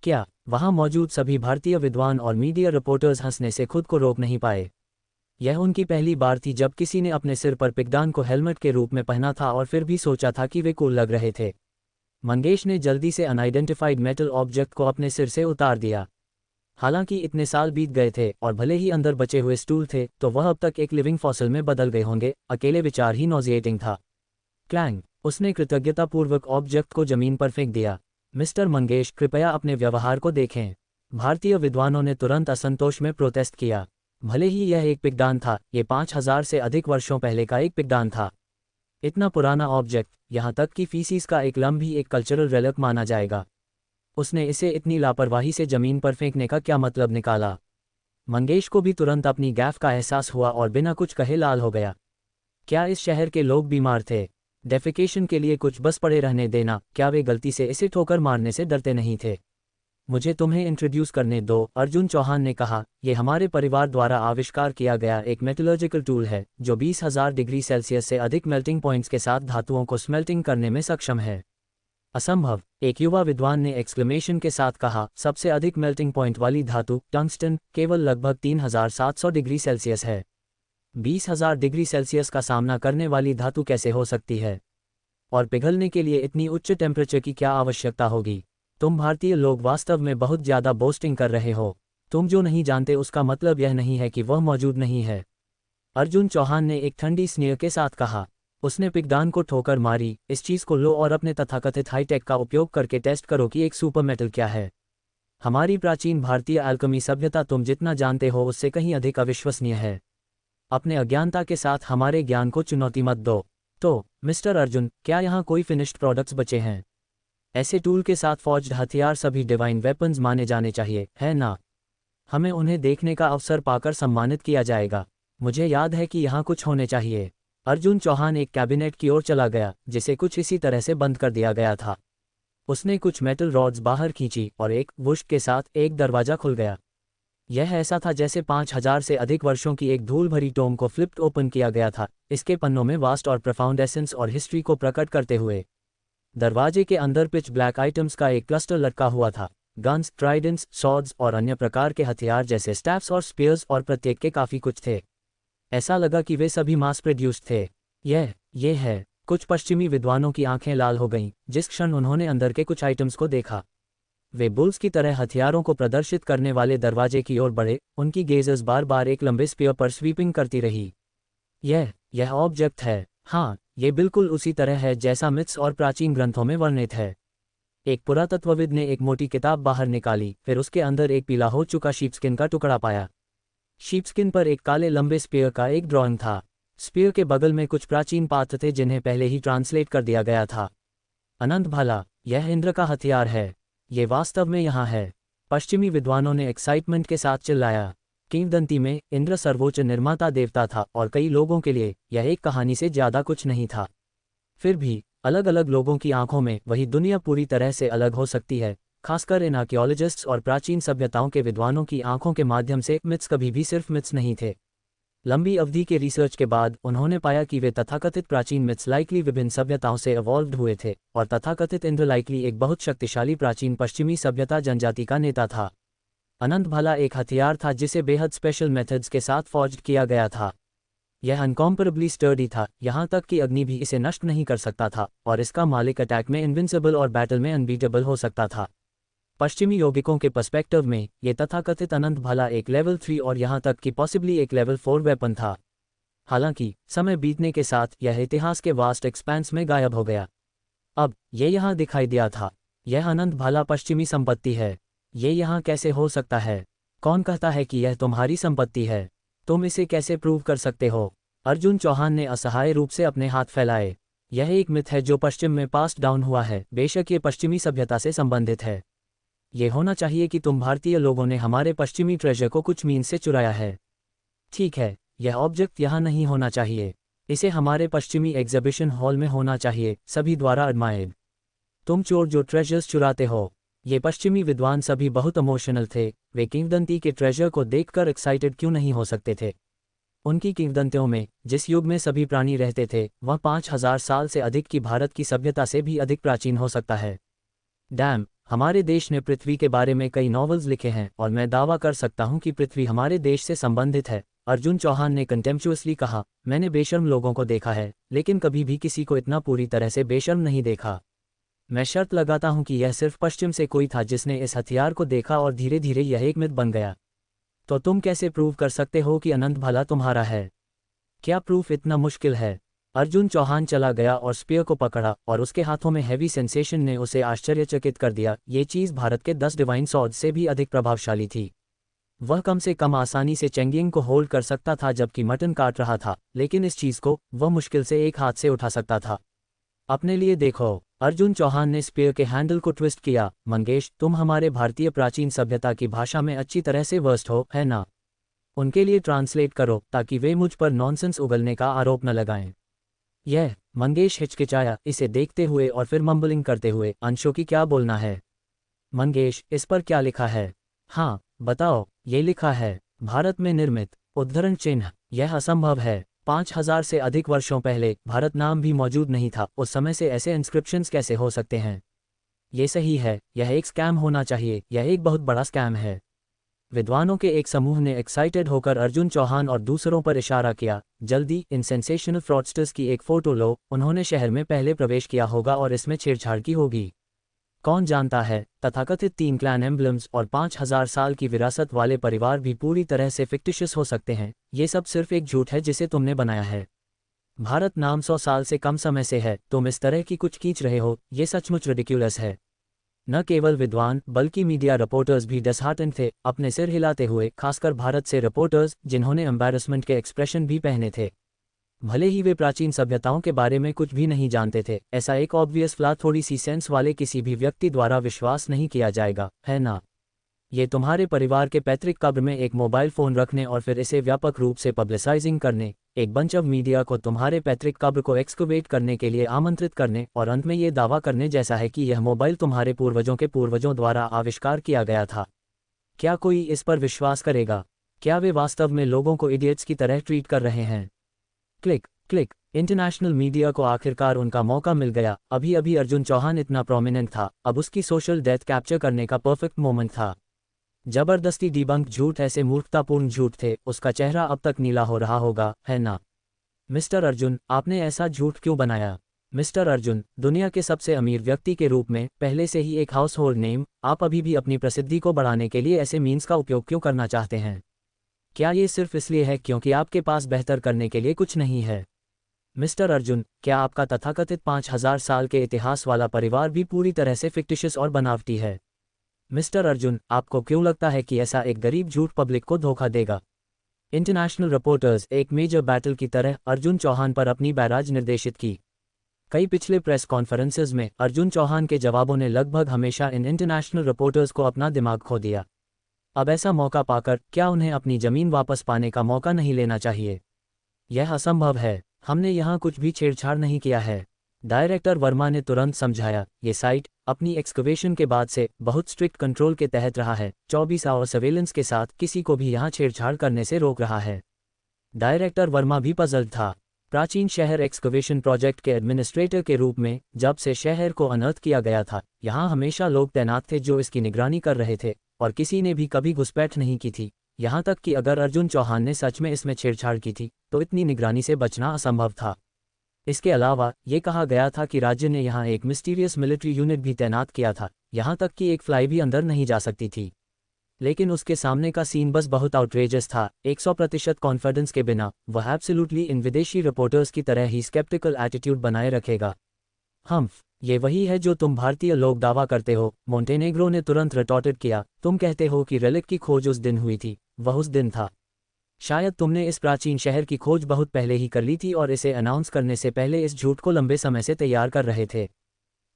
Speaker 1: क्या वहां मौजूद सभी भारतीय विद्वान और मीडिया रिपोर्टर्स हंसने से खुद को रोक नहीं पाए? यह उनकी पहली बार थी जब किसी ने अपने सिर पर पिगदान को हेलमेट के रूप में पहना था और फिर भी सोचा था कि वे कूल लग रहे थे। मंगेश ने जल्दी से अनआइडेंटिफाइड मेटल ऑब्जेक्ट को अपने सिर से उतार दिया। हालांकि इतने साल बीत गए थे और भले ही अंदर बचे हुए स्टूल थे, तो वह अब तक एक लिविंग फॉसिल में बदल गए होंगे। अकेले विचार ही नॉजिएटिंग था। क्लैंग! उसने कृतज्ञतापूर्वक ऑब्जेक्ट को जमीन पर फेंक दिया। मिस्टर मंगेश, कृपया अपने व्यवहार को देखें। भारतीय विद्वानों ने तुरंत असंतोष में प्रोटेस्ट किया। भले ही यह एक पिगदान था, ये 5000 से अधिक वर्षों पहले का एक पिगदान था। इतना पुराना ऑब्जेक्ट, यहाँ तक कि फीसिस का एक लम्ब भी एक कल्चरल रेलिक माना जाएगा। उसने इसे इतनी लापरवाही से जमीन पर फेंकने का क्या मतलब निकाला? मंगेश को भी तुरंत अपनी गैफ का एहसास हुआ और बिना कुछ कहे लाल हो गया। क्या इस शहर के लोग बीमार थे? डेफिकेशन के लिए कुछ बस पड़े रहने देना, क्या वे गलती से इसे ठोकर मारने से डरते नहीं थे? मुझे तुम्हें इंट्रोड्यूस करने दो, अर्जुन चौहान ने कहा। यह हमारे परिवार द्वारा आविष्कार किया गया एक मेटलर्जिकल टूल है, जो 20,000 डिग्री सेल्सियस से अधिक मेल्टिंग पॉइंट्स के साथ धातुओं को स्मेल्टिंग करने में सक्षम है। असंभव! एक युवा विद्वान ने एक्सक्लेमेशन के साथ कहा। सबसे अधिक मेल्टिंग पॉइंट वाली धातु, टंगस्टन, केवल लगभग 3700 डिग्री सेल्सियस है। 20,000 डिग्री सेल्सियस का सामना करने वाली धातु कैसे हो सकती है? और पिघलने के लिए इतनी उच्च टेम्परेचर की क्या आवश्यकता होगी? तुम भारतीय लोग वास्तव में बहुत ज़्यादा बोस्टिंग कर रहे हो। तुम जो नहीं जानते उसका मतलब यह नहीं है कि वह मौजूद नहीं है। अर्जुन चौहान ने एक ठंडी स्नेह के साथ कहा। उसने पिगदान को ठोकर मारी। इस चीज़ को लो और अपने तथाकथित हाईटेक का उपयोग करके टेस्ट करो कि एक सुपर मेटल क्या है। हमारी प्राचीन भारतीय अल्केमी सभ्यता तुम जितना जानते हो उससे कहीं अधिक अविश्वसनीय है। अपने अज्ञानता के साथ हमारे ज्ञान को चुनौती मत दो। तो मिस्टर अर्जुन, क्या यहाँ कोई फिनिश्ड प्रोडक्ट्स बचे हैं? ऐसे टूल के साथ फॉर्ज्ड हथियार सभी डिवाइन वेपन्स माने जाने चाहिए, है ना? हमें उन्हें देखने का अवसर पाकर सम्मानित किया जाएगा। मुझे याद है कि यहाँ कुछ होने चाहिए। अर्जुन चौहान एक कैबिनेट की ओर चला गया, जिसे कुछ इसी तरह से बंद कर दिया गया था। उसने कुछ मेटल रॉड्स बाहर खींची और एक वुश के साथ एक दरवाजा खुल गया। यह ऐसा था जैसे 5000 से अधिक वर्षों की एक धूल भरी टोम को फ्लिप्ड ओपन किया गया था, इसके पन्नों में वास्ट और प्रोफाउंड एसेंस और हिस्ट्री को प्रकट करते हुए। दरवाजे के अंदर पिच ब्लैक आइटम्स का एक क्लस्टर लटका हुआ था। गन्स, ट्राइडेंट्स, सॉर्ड्स और अन्य प्रकार के हथियार जैसे स्टैफ्स और स्पीयर्स, और प्रत्येक के काफ़ी कुछ थे। ऐसा लगा कि वे सभी मास प्रोड्यूस्ड थे। ये है। कुछ पश्चिमी विद्वानों की आंखें लाल हो गईं जिस क्षण उन्होंने अंदर के कुछ आइटम्स को देखा। वे बुल्स की तरह हथियारों को प्रदर्शित करने वाले दरवाजे की ओर बढ़े। उनकी गेजर्स बार बार एक लंबे स्पीयर पर स्वीपिंग करती रही। यह ऑब्जेक्ट है। हाँ, ये बिल्कुल उसी तरह है जैसा मिथ्स और प्राचीन ग्रंथों में वर्णित है। एक पुरातत्वविद ने एक मोटी किताब बाहर निकाली, फिर उसके अंदर एक पीला हो चुका शीपस्किन का टुकड़ा पाया। शीपस्किन पर एक काले लंबे स्पीयर का एक ड्राइंग था। स्पीयर के बगल में कुछ प्राचीन पात्र थे जिन्हें पहले ही ट्रांसलेट कर दिया गया था। अनंत भला, यह इंद्र का हथियार है। ये वास्तव में यहाँ है। पश्चिमी विद्वानों ने एक्साइटमेंट के साथ चिल्लाया। किंवदंती में इंद्र सर्वोच्च निर्माता देवता था और कई लोगों के लिए यह एक कहानी से ज़्यादा कुछ नहीं था। फिर भी अलग अलग लोगों की आंखों में वही दुनिया पूरी तरह से अलग हो सकती है, खासकर इन आर्कियोलॉजिस्ट्स और प्राचीन सभ्यताओं के विद्वानों की आंखों के माध्यम से। मिथ्स कभी भी सिर्फ मिथ्स नहीं थे। लंबी अवधि के रिसर्च के बाद उन्होंने पाया कि वे तथाकथित प्राचीन मिथ्स लाइकली विभिन्न सभ्यताओं से इवॉल्व्ड हुए थे, और तथाकथित इंद्र लाइकली एक बहुत शक्तिशाली प्राचीन पश्चिमी सभ्यता जनजाति का नेता था। अनंत भाला एक हथियार था जिसे बेहद स्पेशल मेथड्स के साथ फॉर्ज्ड किया गया था। यह अनकॉम्परेबली स्टर्डी था, यहाँ तक कि अग्नि भी इसे नष्ट नहीं कर सकता था, और इसका मालिक अटैक में इनविंसिबल और बैटल में अनबीटेबल हो सकता था। पश्चिमी यौगिकों के पर्सपेक्टिव में ये तथाकथित अनंत भाला एक लेवल 3 और यहाँ तक कि पॉसिबली एक लेवल 4 वेपन था। हालांकि समय बीतने के साथ यह इतिहास के वास्ट एक्सपेंस में गायब हो गया। अब ये यहाँ दिखाई दिया था। यह अनंत भाला पश्चिमी संपत्ति है। ये यहाँ कैसे हो सकता है? कौन कहता है कि यह तुम्हारी संपत्ति है? तुम इसे कैसे प्रूव कर सकते हो? अर्जुन चौहान ने असहाय रूप से अपने हाथ फैलाए। यह एक मिथ है जो पश्चिम में पास डाउन हुआ है। बेशक ये पश्चिमी सभ्यता से संबंधित है। ये होना चाहिए कि तुम भारतीय लोगों ने हमारे पश्चिमी ट्रेजर को कुछ मीन से चुराया है। ठीक है, यह ऑब्जेक्ट यहाँ नहीं होना चाहिए। इसे हमारे पश्चिमी एग्जिबिशन हॉल में होना चाहिए, सभी द्वारा एडमायर्ड। तुम चोर जो ट्रेजर्स चुराते हो। ये पश्चिमी विद्वान सभी बहुत इमोशनल थे। वे किंवदंती के ट्रेजर को देखकर एक्साइटेड क्यों नहीं हो सकते थे? उनकी किंवदंतियों में जिस युग में सभी प्राणी रहते थे वह 5000 साल से अधिक की भारत की सभ्यता से भी अधिक प्राचीन हो सकता है। डैम, हमारे देश ने पृथ्वी के बारे में कई नॉवेल्स लिखे हैं और मैं दावा कर सकता हूं कि पृथ्वी हमारे देश से संबंधित है। अर्जुन चौहान ने कंटेम्पचुअसली कहा, मैंने बेशर्म लोगों को देखा है, लेकिन कभी भी किसी को इतना पूरी तरह से बेशर्म नहीं देखा। मैं शर्त लगाता हूं कि यह सिर्फ पश्चिम से कोई था जिसने इस हथियार को देखा और धीरे धीरे यह एक मिथ बन गया। तो तुम कैसे प्रूव कर सकते हो कि अनंत भाला तुम्हारा है? क्या प्रूफ इतना मुश्किल है? अर्जुन चौहान चला गया और स्पीयर को पकड़ा, और उसके हाथों में हैवी सेंसेशन ने उसे आश्चर्यचकित कर दिया। ये चीज़ भारत के 10 डिवाइन सॉर्ड से भी अधिक प्रभावशाली थी। वह कम से कम आसानी से चेंगिंग को होल्ड कर सकता था जबकि मटन काट रहा था, लेकिन इस चीज़ को वह मुश्किल से एक हाथ से उठा सकता था। अपने लिए देखो। अर्जुन चौहान ने स्पीयर के हैंडल को ट्विस्ट किया। मंगेश, तुम हमारे भारतीय प्राचीन सभ्यता की भाषा में अच्छी तरह से वर्स्ट हो, है ना? उनके लिए ट्रांसलेट करो ताकि वे मुझ पर नॉनसेंस उगलने का आरोप न लगाएं। यह मंगेश हिचकिचाया, इसे देखते हुए और फिर मम्बलिंग करते हुए, अंशों की क्या बोलना है? मंगेश, इस पर क्या लिखा है? हाँ बताओ। ये लिखा है, भारत में निर्मित उद्धरण चिन्ह। यह असंभव है। 5000 से अधिक वर्षों पहले भारत नाम भी मौजूद नहीं था। उस समय से ऐसे इंस्क्रिप्शंस कैसे हो सकते हैं? ये सही है, यह एक स्कैम होना चाहिए। यह एक बहुत बड़ा स्कैम है। विद्वानों के एक समूह ने एक्साइटेड होकर अर्जुन चौहान और दूसरों पर इशारा किया, जल्दी इन सेंसेशनल फ्रॉडस्टर्स की एक फ़ोटो लो। उन्होंने शहर में पहले प्रवेश किया होगा और इसमें छेड़छाड़ की होगी। कौन जानता है, तथाकथित 3 क्लैन एम्बलम्स और 5000 साल की विरासत वाले परिवार भी पूरी तरह से फिक्टिशियस हो सकते हैं। ये सब सिर्फ एक झूठ है जिसे तुमने बनाया है। भारत नाम 100 साल से कम समय से है। तुम इस तरह की कुछ खींच रहे हो, ये सचमुच रिडिक्यूलस है। न केवल विद्वान बल्कि मीडिया रिपोर्टर्स भी डिसहार्टेंड थे, अपने सिर हिलाते हुए, खासकर भारत से रिपोर्टर्स जिन्होंने एम्बैरसमेंट के एक्सप्रेशन भी पहने थे। भले ही वे प्राचीन सभ्यताओं के बारे में कुछ भी नहीं जानते थे, ऐसा एक ऑब्वियस फ्लॉ थोड़ी सी सेंस वाले किसी भी व्यक्ति द्वारा विश्वास नहीं किया जाएगा, है ना? ये तुम्हारे परिवार के पैतृक कब्र में एक मोबाइल फ़ोन रखने और फिर इसे व्यापक रूप से पब्लिसाइजिंग करने, एक बंच ऑफ मीडिया को तुम्हारे पैतृक कब्र को एक्सकवेट करने के लिए आमंत्रित करने, और अंत में ये दावा करने जैसा है कि यह मोबाइल तुम्हारे पूर्वजों के पूर्वजों द्वारा आविष्कार किया गया था। क्या कोई इस पर विश्वास करेगा? क्या वे वास्तव में लोगों को इडियट्स की तरह ट्रीट कर रहे हैं? Click click. इंटरनेशनल मीडिया को आखिरकार उनका मौका मिल गया। अभी अभी अर्जुन चौहान इतना प्रोमिनेंट था, अब उसकी सोशल डेथ कैप्चर करने का परफेक्ट मोमेंट था। जबरदस्ती डिबंक झूठ ऐसे मूर्खतापूर्ण झूठ थे, उसका चेहरा अब तक नीला हो रहा होगा, है ना? मिस्टर अर्जुन, आपने ऐसा झूठ क्यों बनाया? मिस्टर अर्जुन, दुनिया के सबसे अमीर व्यक्ति के रूप में, पहले से ही एक हाउस होल्ड नेम, आप अभी भी अपनी प्रसिद्धि को बढ़ाने के लिए ऐसे मीन्स का उपयोग क्यों करना चाहते हैं? क्या ये सिर्फ इसलिए है क्योंकि आपके पास बेहतर करने के लिए कुछ नहीं है? मिस्टर अर्जुन, क्या आपका तथाकथित 5000 साल के इतिहास वाला परिवार भी पूरी तरह से फिक्टिशियस और बनावटी है? मिस्टर अर्जुन, आपको क्यों लगता है कि ऐसा एक गरीब झूठ पब्लिक को धोखा देगा? इंटरनेशनल रिपोर्टर्स एक मेजर बैटल की तरह अर्जुन चौहान पर अपनी बैराज निर्देशित की। कई पिछले प्रेस कॉन्फ्रेंसेज में अर्जुन चौहान के जवाबों ने लगभग हमेशा इन इंटरनेशनल रिपोर्टर्स को अपना दिमाग खो दिया। अब ऐसा मौका पाकर क्या उन्हें अपनी ज़मीन वापस पाने का मौका नहीं लेना चाहिए? यह असंभव है। हमने यहाँ कुछ भी छेड़छाड़ नहीं किया है। डायरेक्टर वर्मा ने तुरंत समझाया, ये साइट अपनी एक्सकवेशन के बाद से बहुत स्ट्रिक्ट कंट्रोल के तहत रहा है, 24 आवर सर्वेलेंस के साथ किसी को भी यहाँ छेड़छाड़ करने से रोक रहा है। डायरेक्टर वर्मा भी पजल्ड था। प्राचीन शहर एक्सकवेशन प्रोजेक्ट के एडमिनिस्ट्रेटर के रूप में जब से शहर को अनर्थ किया गया था, यहाँ हमेशा लोग तैनात थे जो इसकी निगरानी कर रहे थे, और किसी ने भी कभी घुसपैठ नहीं की थी। यहाँ तक कि अगर अर्जुन चौहान ने सच में इसमें छेड़छाड़ की थी तो इतनी निगरानी से बचना असंभव था। इसके अलावा ये कहा गया था कि राज्य ने यहाँ एक मिस्टीरियस मिलिट्री यूनिट भी तैनात किया था, यहाँ तक कि एक फ्लाई भी अंदर नहीं जा सकती थी। लेकिन उसके सामने का सीन बस बहुत आउटरेजस था। 100% कॉन्फिडेंस के बिना वह एब्सोल्युटली इन विदेशी रिपोर्टर्स की तरह ही स्केप्टिकल एटीट्यूड बनाए रखेगा। ये वही है जो तुम भारतीय लोग दावा करते हो, मोंटेनेग्रो ने तुरंत रिटॉर्टेड किया। तुम कहते हो कि रेलिक की खोज उस दिन हुई थी, वह उस दिन था। शायद तुमने इस प्राचीन शहर की खोज बहुत पहले ही कर ली थी और इसे अनाउंस करने से पहले इस झूठ को लंबे समय से तैयार कर रहे थे।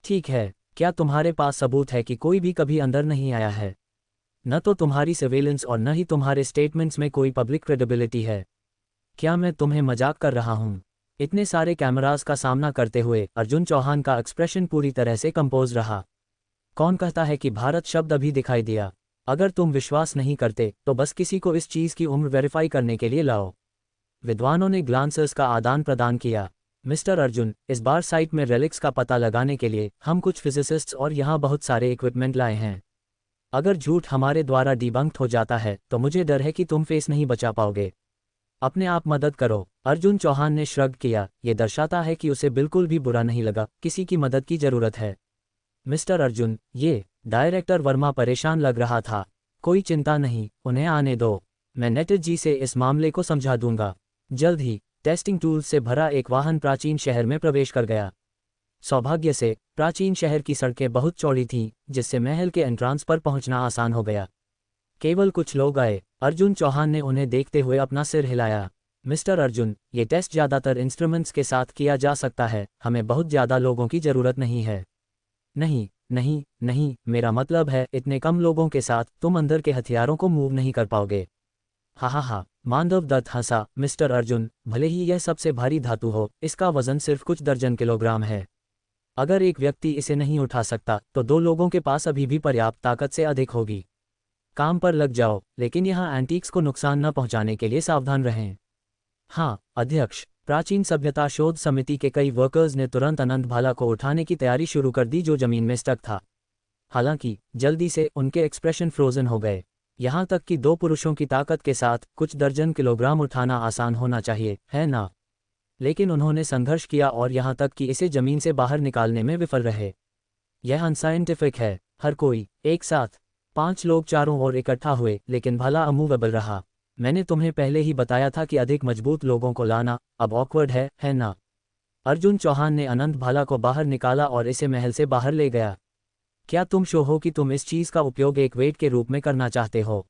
Speaker 1: ठीक है, क्या तुम्हारे पास सबूत है कि कोई भी कभी अंदर नहीं आया है? न तो तुम्हारी सर्वेलेंस और न ही तुम्हारे स्टेटमेंट्स में कोई पब्लिक क्रेडिबिलिटी है। क्या मैं तुम्हें मजाक कर रहा हूँ? इतने सारे कैमरास का सामना करते हुए अर्जुन चौहान का एक्सप्रेशन पूरी तरह से कंपोज रहा। कौन कहता है कि भारत शब्द अभी दिखाई दिया? अगर तुम विश्वास नहीं करते तो बस किसी को इस चीज़ की उम्र वेरीफाई करने के लिए लाओ। विद्वानों ने ग्लांसेस का आदान प्रदान किया। मिस्टर अर्जुन, इस बार साइट में रेलिक्स का पता लगाने के लिए हम कुछ फिजिसिस्ट्स और यहाँ बहुत सारे इक्विपमेंट लाए हैं। अगर झूठ हमारे द्वारा डिबंक्ड हो जाता है तो मुझे डर है कि तुम फेस नहीं बचा पाओगे। अपने आप मदद करो। अर्जुन चौहान ने श्रग किया। ये दर्शाता है कि उसे बिल्कुल भी बुरा नहीं लगा, किसी की मदद की जरूरत है। मिस्टर अर्जुन, ये डायरेक्टर वर्मा परेशान लग रहा था। कोई चिंता नहीं, उन्हें आने दो। मैं नेटिज जी से इस मामले को समझा दूंगा। जल्द ही टेस्टिंग टूल्स से भरा एक वाहन प्राचीन शहर में प्रवेश कर गया। सौभाग्य से प्राचीन शहर की सड़कें बहुत चौड़ी थीं, जिससे महल के एंट्रांस पर पहुंचना आसान हो गया। केवल कुछ लोग आए। अर्जुन चौहान ने उन्हें देखते हुए अपना सिर हिलाया। मिस्टर अर्जुन, ये टेस्ट ज़्यादातर इंस्ट्रूमेंट्स के साथ किया जा सकता है, हमें बहुत ज़्यादा लोगों की ज़रूरत नहीं है। नहीं नहीं नहीं, मेरा मतलब है इतने कम लोगों के साथ तुम अंदर के हथियारों को मूव नहीं कर पाओगे। हा, मांडव दत्त हंसा। मिस्टर अर्जुन, भले ही यह सबसे भारी धातु हो, इसका वजन सिर्फ कुछ दर्जन किलोग्राम है। अगर एक व्यक्ति इसे नहीं उठा सकता तो दो लोगों के पास अभी भी पर्याप्त ताकत से अधिक होगी। काम पर लग जाओ, लेकिन यहाँ एंटीक्स को नुकसान न पहुँचाने के लिए सावधान रहें। हाँ अध्यक्ष। प्राचीन सभ्यता शोध समिति के कई वर्कर्स ने तुरंत अनंत भाला को उठाने की तैयारी शुरू कर दी जो जमीन में स्टक था। हालांकि जल्दी से उनके एक्सप्रेशन फ्रोजन हो गए। यहाँ तक कि दो पुरुषों की ताकत के साथ कुछ दर्जन किलोग्राम उठाना आसान होना चाहिए, है ना? लेकिन उन्होंने संघर्ष किया और यहाँ तक कि इसे जमीन से बाहर निकालने में विफल रहे। यह अनसाइंटिफिक है। हर कोई एक साथ 5 लोग चारों ओर इकट्ठा हुए, लेकिन भाला अमूवेबल रहा। मैंने तुम्हें पहले ही बताया था कि अधिक मजबूत लोगों को लाना अब ऑकवर्ड है ना? अर्जुन चौहान ने अनंत भाला को बाहर निकाला और इसे महल से बाहर ले गया। क्या तुम श्योर हो कि तुम इस चीज़ का उपयोग एक वेट के रूप में करना चाहते हो?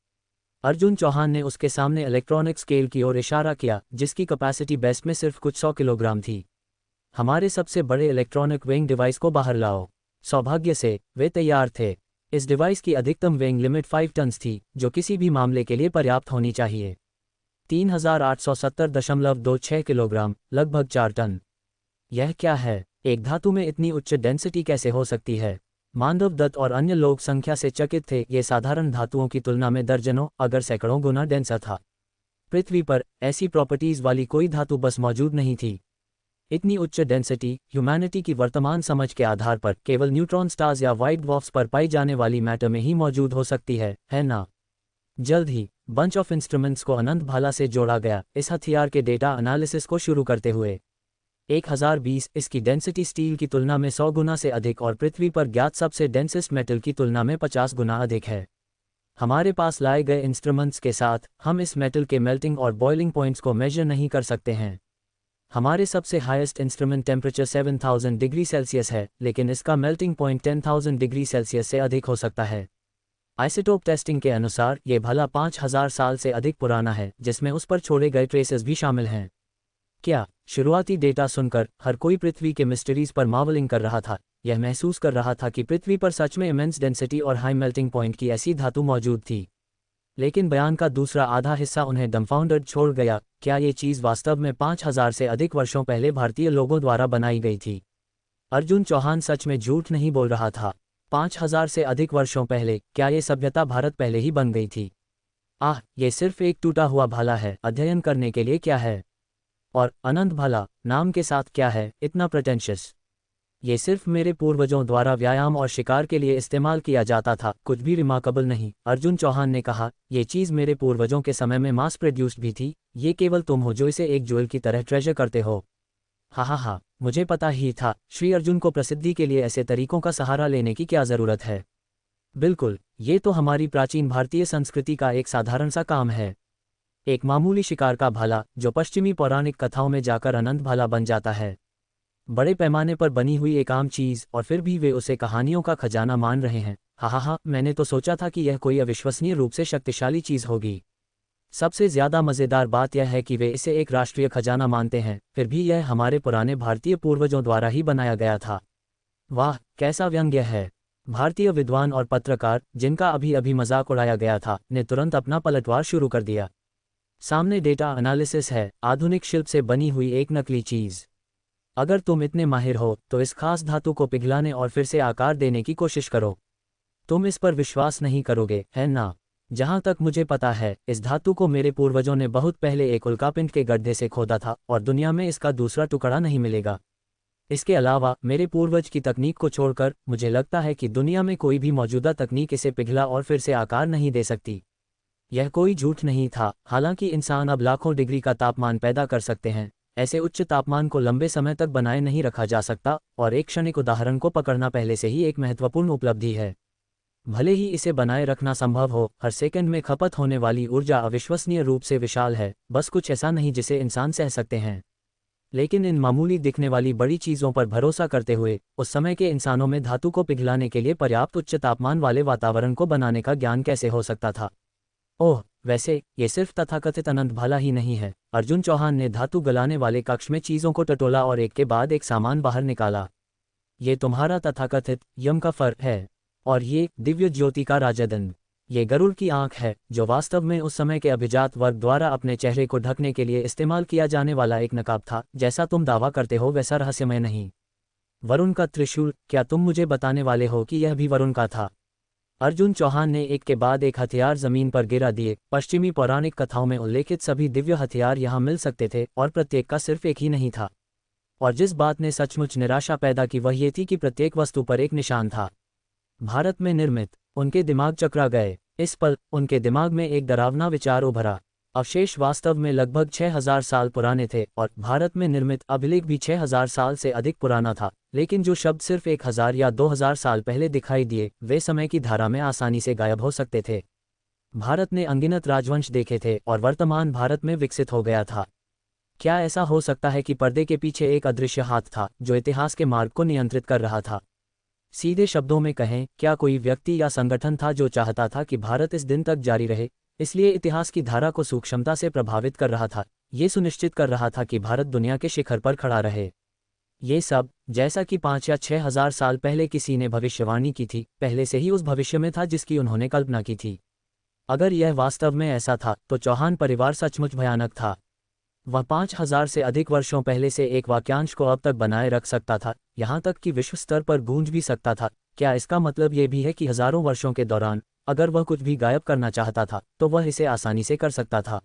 Speaker 1: अर्जुन चौहान ने उसके सामने इलेक्ट्रॉनिक स्केल की ओर इशारा किया, जिसकी कैपेसिटी बेस्ट में सिर्फ कुछ 100 किलोग्राम थी। हमारे सबसे बड़े इलेक्ट्रॉनिक वेइंग डिवाइस को बाहर लाओ। सौभाग्य से वे तैयार थे। इस डिवाइस की अधिकतम वेइंग लिमिट 5 टन्स थी, जो किसी भी मामले के लिए पर्याप्त होनी चाहिए। 3870.26 किलोग्राम, लगभग 4 टन। यह क्या है? एक धातु में इतनी उच्च डेंसिटी कैसे हो सकती है? मांडव दत्त और अन्य लोग संख्या से चकित थे। ये साधारण धातुओं की तुलना में दर्जनों अगर सैकड़ों गुना डेंसर था। पृथ्वी पर ऐसी प्रॉपर्टीज वाली कोई धातु बस मौजूद नहीं थी। इतनी उच्च डेंसिटी ह्यूमैनिटी की वर्तमान समझ के आधार पर केवल न्यूट्रॉन स्टार्स या वाइट डवार्फ्स पर पाई जाने वाली मैटर में ही मौजूद हो सकती है ना? जल्द ही बंच ऑफ इंस्ट्रूमेंट्स को अनंत भाला से जोड़ा गया, इस हथियार के डेटा एनालिसिस को शुरू करते हुए। 1020 इसकी डेंसिटी स्टील की तुलना में 100 गुना से अधिक और पृथ्वी पर ज्ञात सबसे डेंसेस्ट मेटल की तुलना में 50 गुना अधिक है। हमारे पास लाए गए इंस्ट्रूमेंट्स के साथ हम इस मेटल के मेल्टिंग और बॉइलिंग पॉइंट्स को मेजर नहीं कर सकते हैं। हमारे सबसे highest instrument temperature 7000 degree Celsius है, लेकिन इसका मेल्टिंग पॉइंट 10,000 डिग्री सेल्सियस से अधिक हो सकता है। आइसोटोप टेस्टिंग के अनुसार ये भला 5000 साल से अधिक पुराना है, जिसमें उस पर छोड़े गए ट्रेसेस भी शामिल हैं। क्या? शुरुआती डेटा सुनकर हर कोई पृथ्वी के मिस्ट्रीज पर मार्वलिंग कर रहा था। यह महसूस कर रहा था कि पृथ्वी पर सच में इमेंस डेंसिटी और हाई मेल्टिंग पॉइंट की ऐसी धातु मौजूद थी। लेकिन बयान का दूसरा आधा हिस्सा उन्हें डम्फाउंडर्ड छोड़ गया। क्या ये चीज़ वास्तव में 5000 से अधिक वर्षों पहले भारतीय लोगों द्वारा बनाई गई थी? अर्जुन चौहान सच में झूठ नहीं बोल रहा था। 5000 से अधिक वर्षों पहले क्या ये सभ्यता भारत पहले ही बन गई थी? ये सिर्फ एक टूटा हुआ भाला है, अध्ययन करने के लिए क्या है? और अनंत भाला नाम के साथ क्या है इतना प्रेटेंशियस? ये सिर्फ मेरे पूर्वजों द्वारा व्यायाम और शिकार के लिए इस्तेमाल किया जाता था, कुछ भी रिमार्केबल नहीं, अर्जुन चौहान ने कहा। ये चीज़ मेरे पूर्वजों के समय में मास प्रोड्यूस्ड भी थी, ये केवल तुम हो जो इसे एक ज्वेल की तरह ट्रेजर करते हो। हा, मुझे पता ही था। श्री अर्जुन को प्रसिद्धि के लिए ऐसे तरीकों का सहारा लेने की क्या ज़रूरत है? बिल्कुल, ये तो हमारी प्राचीन भारतीय संस्कृति का एक साधारण सा काम है। एक मामूली शिकार का भाला जो पश्चिमी पौराणिक कथाओं में जाकर अनंत भाला बन जाता है। बड़े पैमाने पर बनी हुई एक आम चीज़, और फिर भी वे उसे कहानियों का खजाना मान रहे हैं। हा, मैंने तो सोचा था कि यह कोई अविश्वसनीय रूप से शक्तिशाली चीज़ होगी। सबसे ज़्यादा मज़ेदार बात यह है कि वे इसे एक राष्ट्रीय खजाना मानते हैं, फिर भी यह हमारे पुराने भारतीय पूर्वजों द्वारा ही बनाया गया था। वाह, कैसा व्यंग्य है! भारतीय विद्वान और पत्रकार, जिनका अभी अभी मजाक उड़ाया गया था, ने तुरंत अपना पलटवार शुरू कर दिया। सामने डेटा एनालिसिस है, आधुनिक शिल्प से बनी हुई एक नकली चीज़। अगर तुम इतने माहिर हो तो इस खास धातु को पिघलाने और फिर से आकार देने की कोशिश करो। तुम इस पर विश्वास नहीं करोगे, है ना? जहां तक मुझे पता है, इस धातु को मेरे पूर्वजों ने बहुत पहले एक उल्कापिंड के गड्ढे से खोदा था, और दुनिया में इसका दूसरा टुकड़ा नहीं मिलेगा। इसके अलावा मेरे पूर्वज की तकनीक को छोड़कर मुझे लगता है कि दुनिया में कोई भी मौजूदा तकनीक इसे पिघला और फिर से आकार नहीं दे सकती। यह कोई झूठ नहीं था। हालांकि इंसान अब लाखों डिग्री का तापमान पैदा कर सकते हैं, ऐसे उच्च तापमान को लंबे समय तक बनाए नहीं रखा जा सकता, और एक क्षणिक उदाहरण को पकड़ना पहले से ही एक महत्वपूर्ण उपलब्धि है। भले ही इसे बनाए रखना संभव हो, हर सेकंड में खपत होने वाली ऊर्जा अविश्वसनीय रूप से विशाल है, बस कुछ ऐसा नहीं जिसे इंसान सह सकते हैं। लेकिन इन मामूली दिखने वाली बड़ी चीज़ों पर भरोसा करते हुए, उस समय के इंसानों में धातु को पिघलाने के लिए पर्याप्त उच्च तापमान वाले वातावरण को बनाने का ज्ञान कैसे हो सकता था? ओह, वैसे ये सिर्फ तथाकथित अनंत भाला ही नहीं है। अर्जुन चौहान ने धातु गलाने वाले कक्ष में चीज़ों को टटोला और एक के बाद एक सामान बाहर निकाला। ये तुम्हारा तथाकथित यम का फर है, और ये दिव्य ज्योति का राजदंड। ये गरुड़ की आंख है, जो वास्तव में उस समय के अभिजात वर्ग द्वारा अपने चेहरे को ढकने के लिए इस्तेमाल किया जाने वाला एक नकाब था। जैसा तुम दावा करते हो वैसा रहस्यमय नहीं। वरुण का त्रिशूल, क्या तुम मुझे बताने वाले हो कि यह भी वरुण का था? अर्जुन चौहान ने एक के बाद एक हथियार जमीन पर गिरा दिए। पश्चिमी पौराणिक कथाओं में उल्लेखित सभी दिव्य हथियार यहाँ मिल सकते थे, और प्रत्येक का सिर्फ एक ही नहीं था। और जिस बात ने सचमुच निराशा पैदा की वह ये थी कि प्रत्येक वस्तु पर एक निशान था। भारत में निर्मित। उनके दिमाग चकरा गए। इस पल उनके दिमाग में एक डरावना विचार उभरा। अवशेष वास्तव में लगभग 6000 साल पुराने थे, और भारत में निर्मित अभिलेख भी 6000 साल से अधिक पुराना था। लेकिन जो शब्द सिर्फ 1000 या 2000 साल पहले दिखाई दिए, वे समय की धारा में आसानी से गायब हो सकते थे। भारत ने अनगिनत राजवंश देखे थे, और वर्तमान भारत में विकसित हो गया था। क्या ऐसा हो सकता है कि पर्दे के पीछे एक अदृश्य हाथ था, जो इतिहास के मार्ग को नियंत्रित कर रहा था? सीधे शब्दों में कहें, क्या कोई व्यक्ति या संगठन था जो चाहता था कि भारत इस दिन तक जारी रहे, इसलिए इतिहास की धारा को सूक्ष्मता से प्रभावित कर रहा था, ये सुनिश्चित कर रहा था कि भारत दुनिया के शिखर पर खड़ा रहे? ये सब, जैसा कि 5 या 6000 साल पहले किसी ने भविष्यवाणी की थी, पहले से ही उस भविष्य में था जिसकी उन्होंने कल्पना की थी। अगर यह वास्तव में ऐसा था, तो चौहान परिवार सचमुच भयानक था। वह 5000 से अधिक वर्षों पहले से एक वाक्यांश को अब तक बनाए रख सकता था, यहाँ तक कि विश्व स्तर पर गूंज भी सकता था। क्या इसका मतलब ये भी है कि हजारों वर्षों के दौरान अगर वह कुछ भी गायब करना चाहता था, तो वह इसे आसानी से कर सकता था?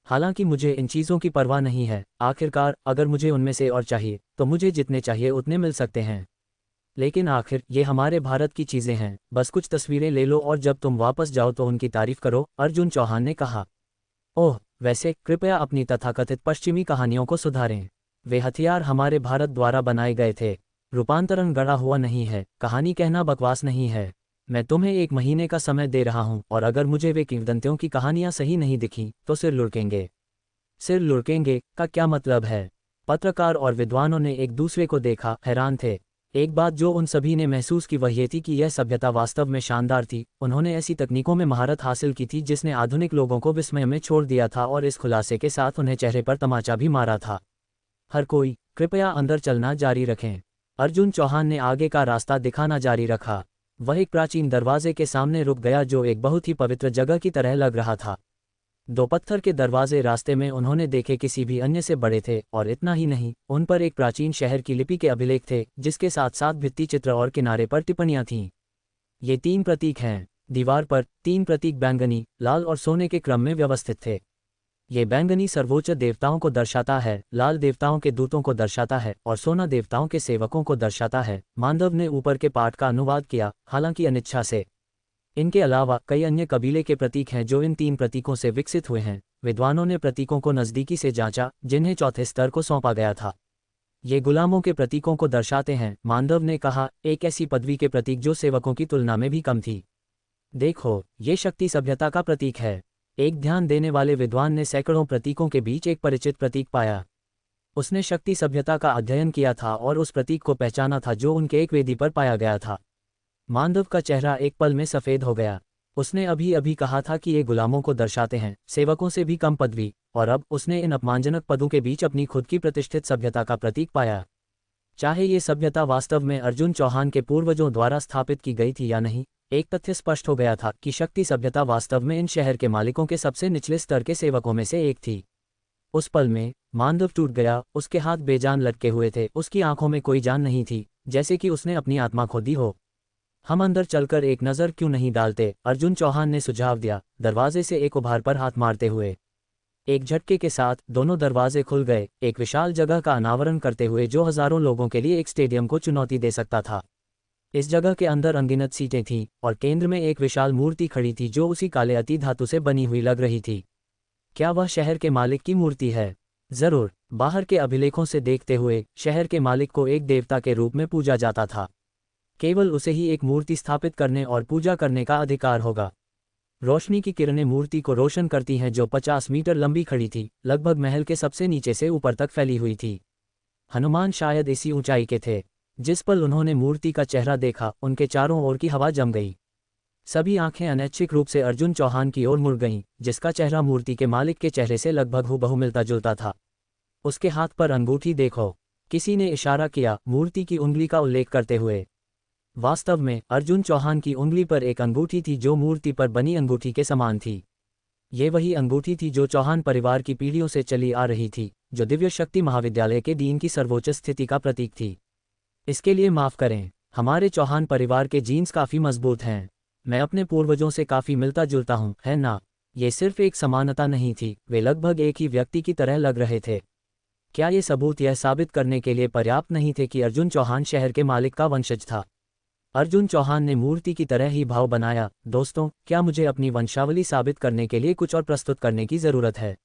Speaker 1: हालांकि मुझे इन चीज़ों की परवाह नहीं है। आखिरकार अगर मुझे उनमें से और चाहिए, तो मुझे जितने चाहिए उतने मिल सकते हैं। लेकिन आखिर ये हमारे भारत की चीज़ें हैं, बस कुछ तस्वीरें ले लो और जब तुम वापस जाओ तो उनकी तारीफ करो, अर्जुन चौहान ने कहा। ओह, वैसे कृपया अपनी तथाकथित पश्चिमी कहानियों को सुधारें। वे हथियार हमारे भारत द्वारा बनाए गए थे। रूपांतरण गढ़ा हुआ नहीं है। कहानी कहना बकवास नहीं है। मैं तुम्हें 1 महीने का समय दे रहा हूं, और अगर मुझे वे किंवदंतियों की कहानियां सही नहीं दिखीं, तो सिर लुढ़केंगे। सिर लुढ़केंगे का क्या मतलब है? पत्रकार और विद्वानों ने एक दूसरे को देखा, हैरान थे। एक बात जो उन सभी ने महसूस की वह ये थी कि यह सभ्यता वास्तव में शानदार थी। उन्होंने ऐसी तकनीकों में महारत हासिल की थी जिसने आधुनिक लोगों को विस्मय में छोड़ दिया था, और इस खुलासे के साथ उन्हें चेहरे पर तमाचा भी मारा था। हर कोई कृपया अंदर चलना जारी रखें। अर्जुन चौहान ने आगे का रास्ता दिखाना जारी रखा। वह एक प्राचीन दरवाजे के सामने रुक गया जो एक बहुत ही पवित्र जगह की तरह लग रहा था। 2 पत्थर के दरवाजे रास्ते में उन्होंने देखे किसी भी अन्य से बड़े थे, और इतना ही नहीं, उन पर एक प्राचीन शहर की लिपि के अभिलेख थे, जिसके साथ साथ भित्ति चित्र और किनारे पर टिप्पणियां थीं। ये 3 प्रतीक हैं। दीवार पर 3 प्रतीक बैंगनी, लाल और सोने के क्रम में व्यवस्थित थे। ये बैंगनी सर्वोच्च देवताओं को दर्शाता है, लाल देवताओं के दूतों को दर्शाता है और सोना देवताओं के सेवकों को दर्शाता है। मांडव ने ऊपर के पाठ का अनुवाद किया, हालांकि अनिच्छा से। इनके अलावा कई अन्य कबीले के प्रतीक हैं जो इन 3 प्रतीकों से विकसित हुए हैं। विद्वानों ने प्रतीकों को नज़दीकी से जांचा, जिन्हें चौथे स्तर को सौंपा गया था। ये गुलामों के प्रतीकों को दर्शाते हैं, मांडव ने कहा, एक ऐसी पदवी के प्रतीक जो सेवकों की तुलना में भी कम थी। देखो, ये शक्ति सभ्यता का प्रतीक है। एक ध्यान देने वाले विद्वान ने सैकड़ों प्रतीकों के बीच एक परिचित प्रतीक पाया। उसने शक्ति सभ्यता का अध्ययन किया था और उस प्रतीक को पहचाना था जो उनके एक वेदी पर पाया गया था। मांडव का चेहरा एक पल में सफ़ेद हो गया। उसने अभी अभी कहा था कि ये गुलामों को दर्शाते हैं, सेवकों से भी कम पदवी, और अब उसने इन अपमानजनक पदों के बीच अपनी खुद की प्रतिष्ठित सभ्यता का प्रतीक पाया। चाहे ये सभ्यता वास्तव में अर्जुन चौहान के पूर्वजों द्वारा स्थापित की गई थी या नहीं, एक तथ्य स्पष्ट हो गया था कि शक्ति सभ्यता वास्तव में इन शहर के मालिकों के सबसे निचले स्तर के सेवकों में से एक थी। उस पल में मांडव टूट गया, उसके हाथ बेजान लटके हुए थे, उसकी आंखों में कोई जान नहीं थी, जैसे कि उसने अपनी आत्मा खो दी हो। हम अंदर चलकर एक नज़र क्यों नहीं डालते, अर्जुन चौहान ने सुझाव दिया, दरवाजे से एक उभार पर हाथ मारते हुए। एक झटके के साथ दोनों दरवाजे खुल गए, एक विशाल जगह का अनावरण करते हुए जो हजारों लोगों के लिए एक स्टेडियम को चुनौती दे सकता था। इस जगह के अंदर अनगिनत सीटें थीं और केंद्र में एक विशाल मूर्ति खड़ी थी जो उसी काले अति धातु से बनी हुई लग रही थी। क्या वह शहर के मालिक की मूर्ति है? जरूर। बाहर के अभिलेखों से देखते हुए शहर के मालिक को एक देवता के रूप में पूजा जाता था। केवल उसे ही एक मूर्ति स्थापित करने और पूजा करने का अधिकार होगा। रोशनी की किरणें मूर्ति को रोशन करती हैं जो 50 मीटर लंबी खड़ी थी, लगभग महल के सबसे नीचे से ऊपर तक फैली हुई थी। हनुमान शायद इसी ऊंचाई के थे। जिस पल उन्होंने मूर्ति का चेहरा देखा, उनके चारों ओर की हवा जम गई। सभी आंखें अनैच्छिक रूप से अर्जुन चौहान की ओर मुड़ गईं, जिसका चेहरा मूर्ति के मालिक के चेहरे से लगभग हूबहू मिलता जुलता था। उसके हाथ पर अंगूठी देखो, किसी ने इशारा किया, मूर्ति की उंगली का उल्लेख करते हुए। वास्तव में अर्जुन चौहान की उंगली पर एक अंगूठी थी जो मूर्ति पर बनी अंगूठी के समान थी। ये वही अंगूठी थी जो चौहान परिवार की पीढ़ियों से चली आ रही थी, जो दिव्य शक्ति महाविद्यालय के डीन की सर्वोच्च स्थिति का प्रतीक थी। इसके लिए माफ़ करें, हमारे चौहान परिवार के जीन्स काफ़ी मजबूत हैं। मैं अपने पूर्वजों से काफ़ी मिलता जुलता हूँ, है ना? ये सिर्फ एक समानता नहीं थी, वे लगभग एक ही व्यक्ति की तरह लग रहे थे। क्या ये सबूत यह साबित करने के लिए पर्याप्त नहीं थे कि अर्जुन चौहान शहर के मालिक का वंशज था? अर्जुन चौहान ने मूर्ति की तरह ही भाव बनाया, दोस्तों, क्या मुझे अपनी वंशावली साबित करने के लिए कुछ और प्रस्तुत करने की ज़रूरत है?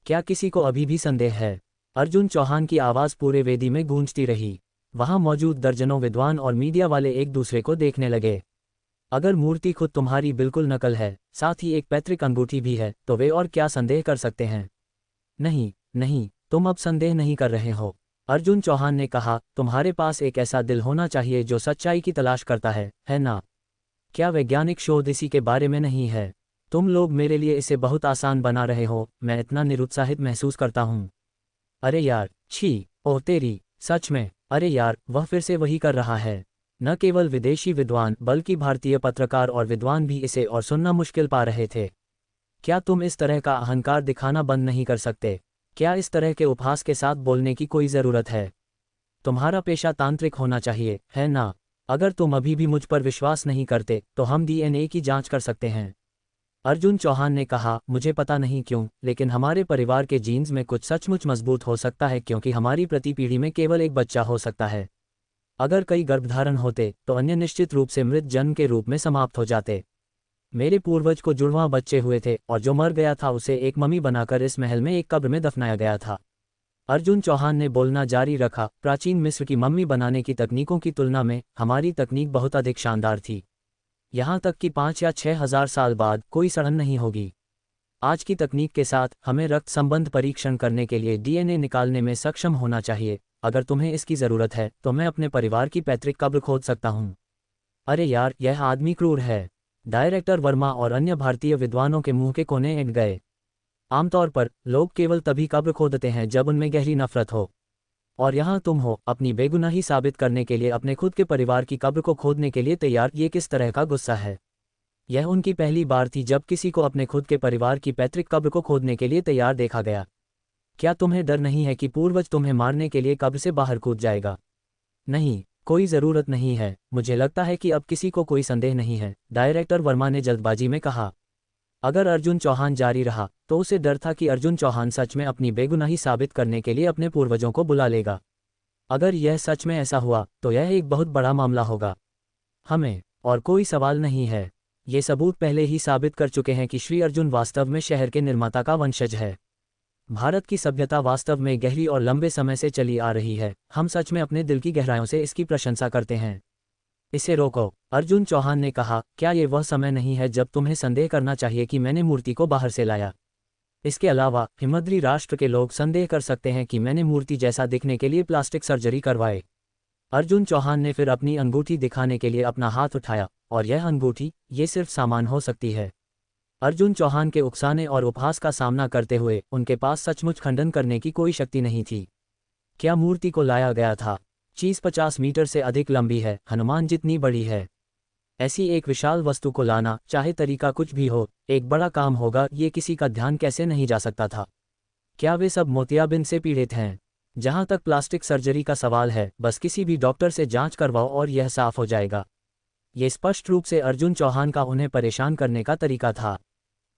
Speaker 1: क्या किसी को अभी भी संदेह है? अर्जुन चौहान की आवाज़ पूरे वेदी में गूंजती रही। वहां मौजूद दर्जनों विद्वान और मीडिया वाले एक दूसरे को देखने लगे। अगर मूर्ति खुद तुम्हारी बिल्कुल नकल है, साथ ही एक पैतृक अंगूठी भी है, तो वे और क्या संदेह कर सकते हैं? नहीं नहीं, तुम अब संदेह नहीं कर रहे हो, अर्जुन चौहान ने कहा। तुम्हारे पास एक ऐसा दिल होना चाहिए जो सच्चाई की तलाश करता है ना? क्या वैज्ञानिक शोध इसी के बारे में नहीं है? तुम लोग मेरे लिए इसे बहुत आसान बना रहे हो, मैं इतना निरुत्साहित महसूस करता हूँ। अरे यार, छी, ओह तेरी, सच में, अरे यार, वह फिर से वही कर रहा है। न केवल विदेशी विद्वान बल्कि भारतीय पत्रकार और विद्वान भी इसे और सुनना मुश्किल पा रहे थे। क्या तुम इस तरह का अहंकार दिखाना बंद नहीं कर सकते? क्या इस तरह के उपहास के साथ बोलने की कोई ज़रूरत है? तुम्हारा पेशा तांत्रिक होना चाहिए, है ना? अगर तुम अभी भी मुझ पर विश्वास नहीं करते तो हम DNA की जांच कर सकते हैं। अर्जुन चौहान ने कहा, मुझे पता नहीं क्यों, लेकिन हमारे परिवार के जीन्स में कुछ सचमुच मजबूत हो सकता है, क्योंकि हमारी प्रति पीढ़ी में केवल एक बच्चा हो सकता है। अगर कई गर्भधारण होते तो अन्य निश्चित रूप से मृत जन्म के रूप में समाप्त हो जाते। मेरे पूर्वज को जुड़वां बच्चे हुए थे और जो मर गया था उसे एक मम्मी बनाकर इस महल में एक कब्र में दफनाया गया था। अर्जुन चौहान ने बोलना जारी रखा, प्राचीन मिस्र की मम्मी बनाने की तकनीकों की तुलना में हमारी तकनीक बहुत अधिक शानदार थी। यहाँ तक कि 5 या 6 हज़ार साल बाद कोई सड़न नहीं होगी। आज की तकनीक के साथ हमें रक्त संबंध परीक्षण करने के लिए DNA निकालने में सक्षम होना चाहिए। अगर तुम्हें इसकी ज़रूरत है तो मैं अपने परिवार की पैतृक कब्र खोद सकता हूँ। अरे यार, यह आदमी क्रूर है। डायरेक्टर वर्मा और अन्य भारतीय विद्वानों के मुंह के कोने एंट गए। आमतौर पर लोग केवल तभी कब्र खोदते हैं जब उनमें गहरी नफरत हो, और यहाँ तुम हो अपनी बेगुनाही साबित करने के लिए अपने खुद के परिवार की कब्र को खोदने के लिए तैयार। ये किस तरह का गुस्सा है? यह उनकी पहली बार थी जब किसी को अपने खुद के परिवार की पैतृक कब्र को खोदने के लिए तैयार देखा गया। क्या तुम्हें डर नहीं है कि पूर्वज तुम्हें मारने के लिए कब्र से बाहर कूद जाएगा? नहीं, कोई ज़रूरत नहीं है, मुझे लगता है कि अब किसी को कोई संदेह नहीं है, डायरेक्टर वर्मा ने जल्दबाजी में कहा। अगर अर्जुन चौहान जारी रहा तो उसे डर था कि अर्जुन चौहान सच में अपनी बेगुनाही साबित करने के लिए अपने पूर्वजों को बुला लेगा। अगर यह सच में ऐसा हुआ तो यह एक बहुत बड़ा मामला होगा। हमें और कोई सवाल नहीं है, ये सबूत पहले ही साबित कर चुके हैं कि श्री अर्जुन वास्तव में शहर के निर्माता का वंशज है। भारत की सभ्यता वास्तव में गहरी और लंबे समय से चली आ रही है, हम सच में अपने दिल की गहराइयों से इसकी प्रशंसा करते हैं। इसे रोको, अर्जुन चौहान ने कहा। क्या ये वह समय नहीं है जब तुम्हें संदेह करना चाहिए कि मैंने मूर्ति को बाहर से लाया? इसके अलावा हिमद्री राष्ट्र के लोग संदेह कर सकते हैं कि मैंने मूर्ति जैसा दिखने के लिए प्लास्टिक सर्जरी करवाए। अर्जुन चौहान ने फिर अपनी अंगूठी दिखाने के लिए अपना हाथ उठाया, और यह अंगूठी, ये सिर्फ सामान हो सकती है। अर्जुन चौहान के उकसाने और उपहास का सामना करते हुए उनके पास सचमुच खंडन करने की कोई शक्ति नहीं थी। क्या मूर्ति को लाया गया था? चीज़ 50 मीटर से अधिक लंबी है, हनुमान जितनी बड़ी है। ऐसी एक विशाल वस्तु को लाना, चाहे तरीका कुछ भी हो, एक बड़ा काम होगा। ये किसी का ध्यान कैसे नहीं जा सकता था? क्या वे सब मोतियाबिंद से पीड़ित हैं? जहां तक प्लास्टिक सर्जरी का सवाल है, बस किसी भी डॉक्टर से जांच करवाओ और यह साफ हो जाएगा। ये स्पष्ट रूप से अर्जुन चौहान का उन्हें परेशान करने का तरीका था।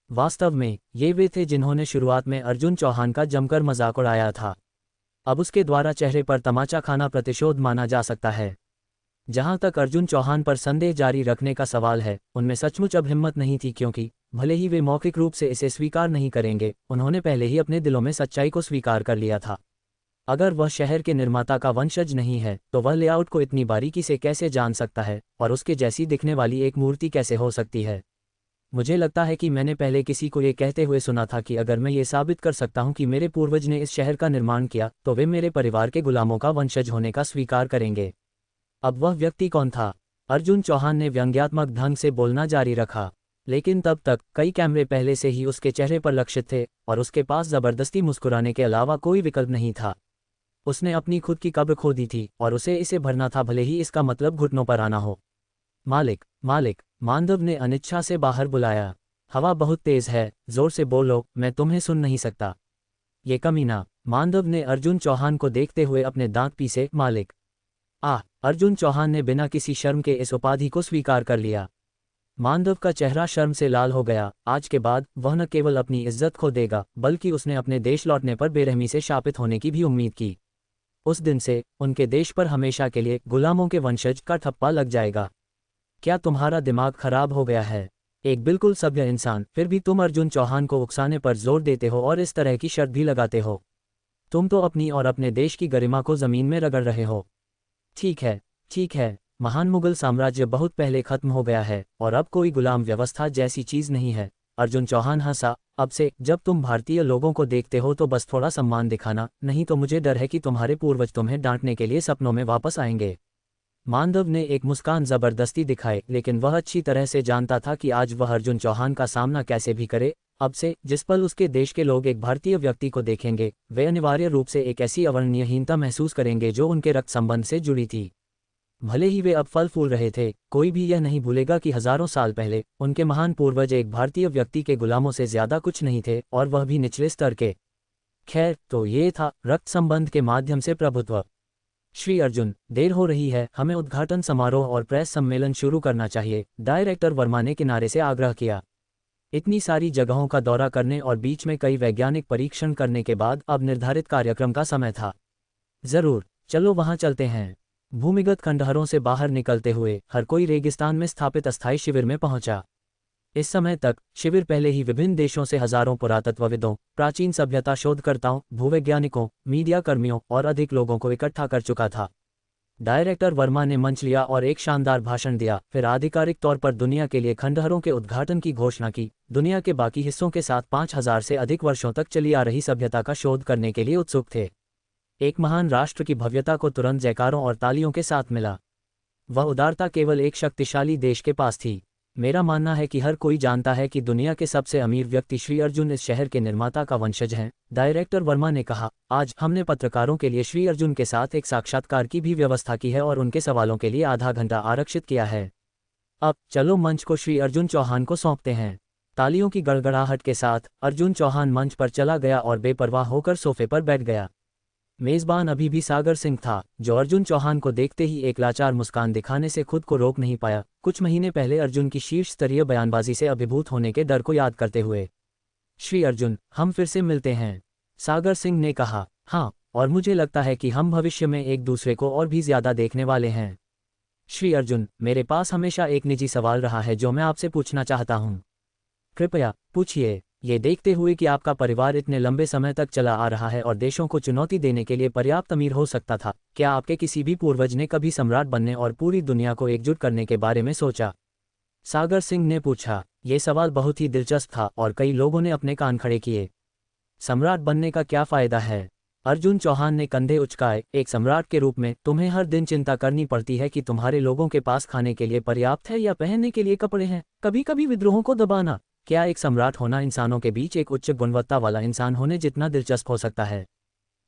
Speaker 1: वास्तव में ये वे थे जिन्होंने शुरुआत में अर्जुन चौहान का जमकर मजाक उड़ाया था। अब उसके द्वारा चेहरे पर तमाचा खाना प्रतिशोध माना जा सकता है। जहां तक अर्जुन चौहान पर संदेह जारी रखने का सवाल है, उनमें सचमुच अब हिम्मत नहीं थी, क्योंकि भले ही वे मौखिक रूप से इसे स्वीकार नहीं करेंगे, उन्होंने पहले ही अपने दिलों में सच्चाई को स्वीकार कर लिया था। अगर वह शहर के निर्माता का वंशज नहीं है तो वह लेआउट को इतनी बारीकी से कैसे जान सकता है, और उसके जैसी दिखने वाली एक मूर्ति कैसे हो सकती है? मुझे लगता है कि मैंने पहले किसी को ये कहते हुए सुना था कि अगर मैं ये साबित कर सकता हूँ कि मेरे पूर्वज ने इस शहर का निर्माण किया तो वे मेरे परिवार के गुलामों का वंशज होने का स्वीकार करेंगे। अब वह व्यक्ति कौन था? अर्जुन चौहान ने व्यंग्यात्मक ढंग से बोलना जारी रखा, लेकिन तब तक कई कैमरे पहले से ही उसके चेहरे पर लक्षित थे और उसके पास जबरदस्ती मुस्कुराने के अलावा कोई विकल्प नहीं था। उसने अपनी खुद की कब्र खोदी थी और उसे इसे भरना था, भले ही इसका मतलब घुटनों पर आना हो। मालिक, मालिक, मांडव ने अनिच्छा से बाहर बुलाया। हवा बहुत तेज है, जोर से बोलो, मैं तुम्हें सुन नहीं सकता। ये कमीना, मांडव ने अर्जुन चौहान को देखते हुए अपने दांत पीसे। मालिक। अर्जुन चौहान ने बिना किसी शर्म के इस उपाधि को स्वीकार कर लिया। मांडव का चेहरा शर्म से लाल हो गया। आज के बाद वह न केवल अपनी इज्जत खो देगा, बल्कि उसने अपने देश लौटने पर बेरहमी से शापित होने की भी उम्मीद की। उस दिन से उनके देश पर हमेशा के लिए गुलामों के वंशज का ठप्पा लग जाएगा। क्या तुम्हारा दिमाग खराब हो गया है? एक बिल्कुल सभ्य इंसान, फिर भी तुम अर्जुन चौहान को उकसाने पर जोर देते हो और इस तरह की शर्त भी लगाते हो। तुम तो अपनी और अपने देश की गरिमा को जमीन में रगड़ रहे हो। ठीक है, ठीक है, महान मुगल साम्राज्य बहुत पहले खत्म हो गया है और अब कोई गुलाम व्यवस्था जैसी चीज नहीं है। अर्जुन चौहान हंसा। अब से जब तुम भारतीय लोगों को देखते हो तो बस थोड़ा सम्मान दिखाना, नहीं तो मुझे डर है कि तुम्हारे पूर्वज तुम्हें डांटने के लिए सपनों में वापस आएंगे। मांडव ने एक मुस्कान जबरदस्ती दिखाई, लेकिन वह अच्छी तरह से जानता था कि आज वह अर्जुन चौहान का सामना कैसे भी करे। अब से जिस पल उसके देश के लोग एक भारतीय व्यक्ति को देखेंगे, वे अनिवार्य रूप से एक ऐसी अवर्णनीयहीनता महसूस करेंगे जो उनके रक्त संबंध से जुड़ी थी। भले ही वे अब फल फूल रहे थे, कोई भी यह नहीं भूलेगा कि हजारों साल पहले उनके महान पूर्वज एक भारतीय व्यक्ति के गुलामों से ज्यादा कुछ नहीं थे, और वह भी निचले स्तर के। खैर, तो ये था रक्त संबंध के माध्यम से प्रभुत्व। श्री अर्जुन, देर हो रही है, हमें उद्घाटन समारोह और प्रेस सम्मेलन शुरू करना चाहिए, डायरेक्टर वर्मा ने किनारे से आग्रह किया। इतनी सारी जगहों का दौरा करने और बीच में कई वैज्ञानिक परीक्षण करने के बाद अब निर्धारित कार्यक्रम का समय था। जरूर, चलो वहां चलते हैं। भूमिगत खंडहरों से बाहर निकलते हुए हर कोई रेगिस्तान में स्थापित अस्थायी शिविर में पहुंचा। इस समय तक शिविर पहले ही विभिन्न देशों से हजारों पुरातत्वविदों, प्राचीन सभ्यता शोधकर्ताओं, भूवैज्ञानिकों, मीडिया कर्मियों और अधिक लोगों को इकट्ठा कर चुका था। डायरेक्टर वर्मा ने मंच लिया और एक शानदार भाषण दिया, फिर आधिकारिक तौर पर दुनिया के लिए खंडहरों के उद्घाटन की घोषणा की। दुनिया के बाकी हिस्सों के साथ 5000 से अधिक वर्षों तक चली आ रही सभ्यता का शोध करने के लिए उत्सुक थे। एक महान राष्ट्र की भव्यता को तुरंत जयकारों और तालियों के साथ मिला। वह उदारता केवल एक शक्तिशाली देश के पास थी। मेरा मानना है कि हर कोई जानता है कि दुनिया के सबसे अमीर व्यक्ति श्री अर्जुन इस शहर के निर्माता का वंशज हैं, डायरेक्टर वर्मा ने कहा। आज हमने पत्रकारों के लिए श्री अर्जुन के साथ एक साक्षात्कार की भी व्यवस्था की है और उनके सवालों के लिए आधा घंटा आरक्षित किया है। अब चलो मंच को श्री अर्जुन चौहान को सौंपते हैं। तालियों की गड़गड़ाहट के साथ अर्जुन चौहान मंच पर चला गया और बेपरवाह होकर सोफे पर बैठ गया। मेजबान अभी भी सागर सिंह था, जो अर्जुन चौहान को देखते ही एक लाचार मुस्कान दिखाने से खुद को रोक नहीं पाया, कुछ महीने पहले अर्जुन की शीर्ष स्तरीय बयानबाजी से अभिभूत होने के डर को याद करते हुए। श्री अर्जुन, हम फिर से मिलते हैं, सागर सिंह ने कहा। हाँ, और मुझे लगता है कि हम भविष्य में एक दूसरे को और भी ज्यादा देखने वाले हैं। श्री अर्जुन, मेरे पास हमेशा एक निजी सवाल रहा है जो मैं आपसे पूछना चाहता हूँ। कृपया पूछिए। ये देखते हुए कि आपका परिवार इतने लंबे समय तक चला आ रहा है और देशों को चुनौती देने के लिए पर्याप्त अमीर हो सकता था, क्या आपके किसी भी पूर्वज ने कभी सम्राट बनने और पूरी दुनिया को एकजुट करने के बारे में सोचा? सागर सिंह ने पूछा। ये सवाल बहुत ही दिलचस्प था और कई लोगों ने अपने कान खड़े किए। सम्राट बनने का क्या फायदा है? अर्जुन चौहान ने कंधे उचकाए। एक सम्राट के रूप में तुम्हें हर दिन चिंता करनी पड़ती है कि तुम्हारे लोगों के पास खाने के लिए पर्याप्त है या पहनने के लिए कपड़े हैं, कभी कभी विद्रोहों को दबाना। क्या एक सम्राट होना इंसानों के बीच एक उच्च गुणवत्ता वाला इंसान होने जितना दिलचस्प हो सकता है?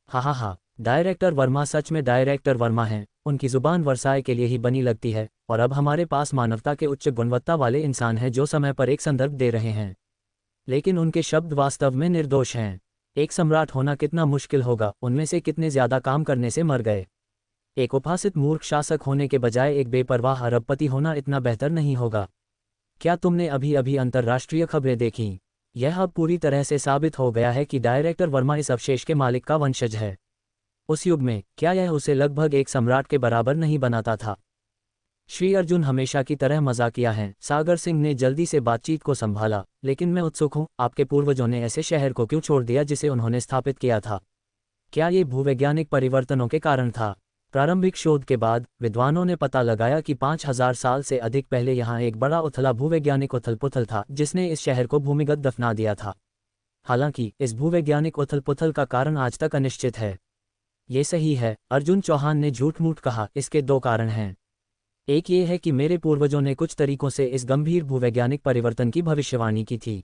Speaker 1: हा, डायरेक्टर वर्मा सच में डायरेक्टर वर्मा हैं, उनकी जुबान वर्साए के लिए ही बनी लगती है, और अब हमारे पास मानवता के उच्च गुणवत्ता वाले इंसान हैं जो समय पर एक संदर्भ दे रहे हैं, लेकिन उनके शब्द वास्तव में निर्दोष हैं। एक सम्राट होना कितना मुश्किल होगा, उनमें से कितने ज्यादा काम करने से मर गए। एक उपहासित मूर्ख शासक होने के बजाय एक बेपरवाह अरबपति होना इतना बेहतर नहीं होगा? क्या तुमने अभी अभी अंतर्राष्ट्रीय खबरें देखीं? यह अब पूरी तरह से साबित हो गया है कि डायरेक्टर वर्मा इस अवशेष के मालिक का वंशज है। उस युग में क्या यह उसे लगभग एक सम्राट के बराबर नहीं बनाता था? श्री अर्जुन हमेशा की तरह मजाकिया हैं, सागर सिंह ने जल्दी से बातचीत को संभाला। लेकिन मैं उत्सुक हूं, आपके पूर्वजों ने ऐसे शहर को क्यों छोड़ दिया जिसे उन्होंने स्थापित किया था? क्या ये भूवैज्ञानिक परिवर्तनों के कारण था? प्रारंभिक शोध के बाद विद्वानों ने पता लगाया कि 5000 साल से अधिक पहले यहाँ एक बड़ा उथला भूवैज्ञानिक उथल-पुथल था जिसने इस शहर को भूमिगत दफना दिया था। हालांकि इस भूवैज्ञानिक उथल-पुथल का कारण आज तक अनिश्चित है। ये सही है, अर्जुन चौहान ने झूठ-मूठ कहा। इसके दो कारण हैं। एक ये है कि मेरे पूर्वजों ने कुछ तरीकों से इस गंभीर भूवैज्ञानिक परिवर्तन की भविष्यवाणी की थी।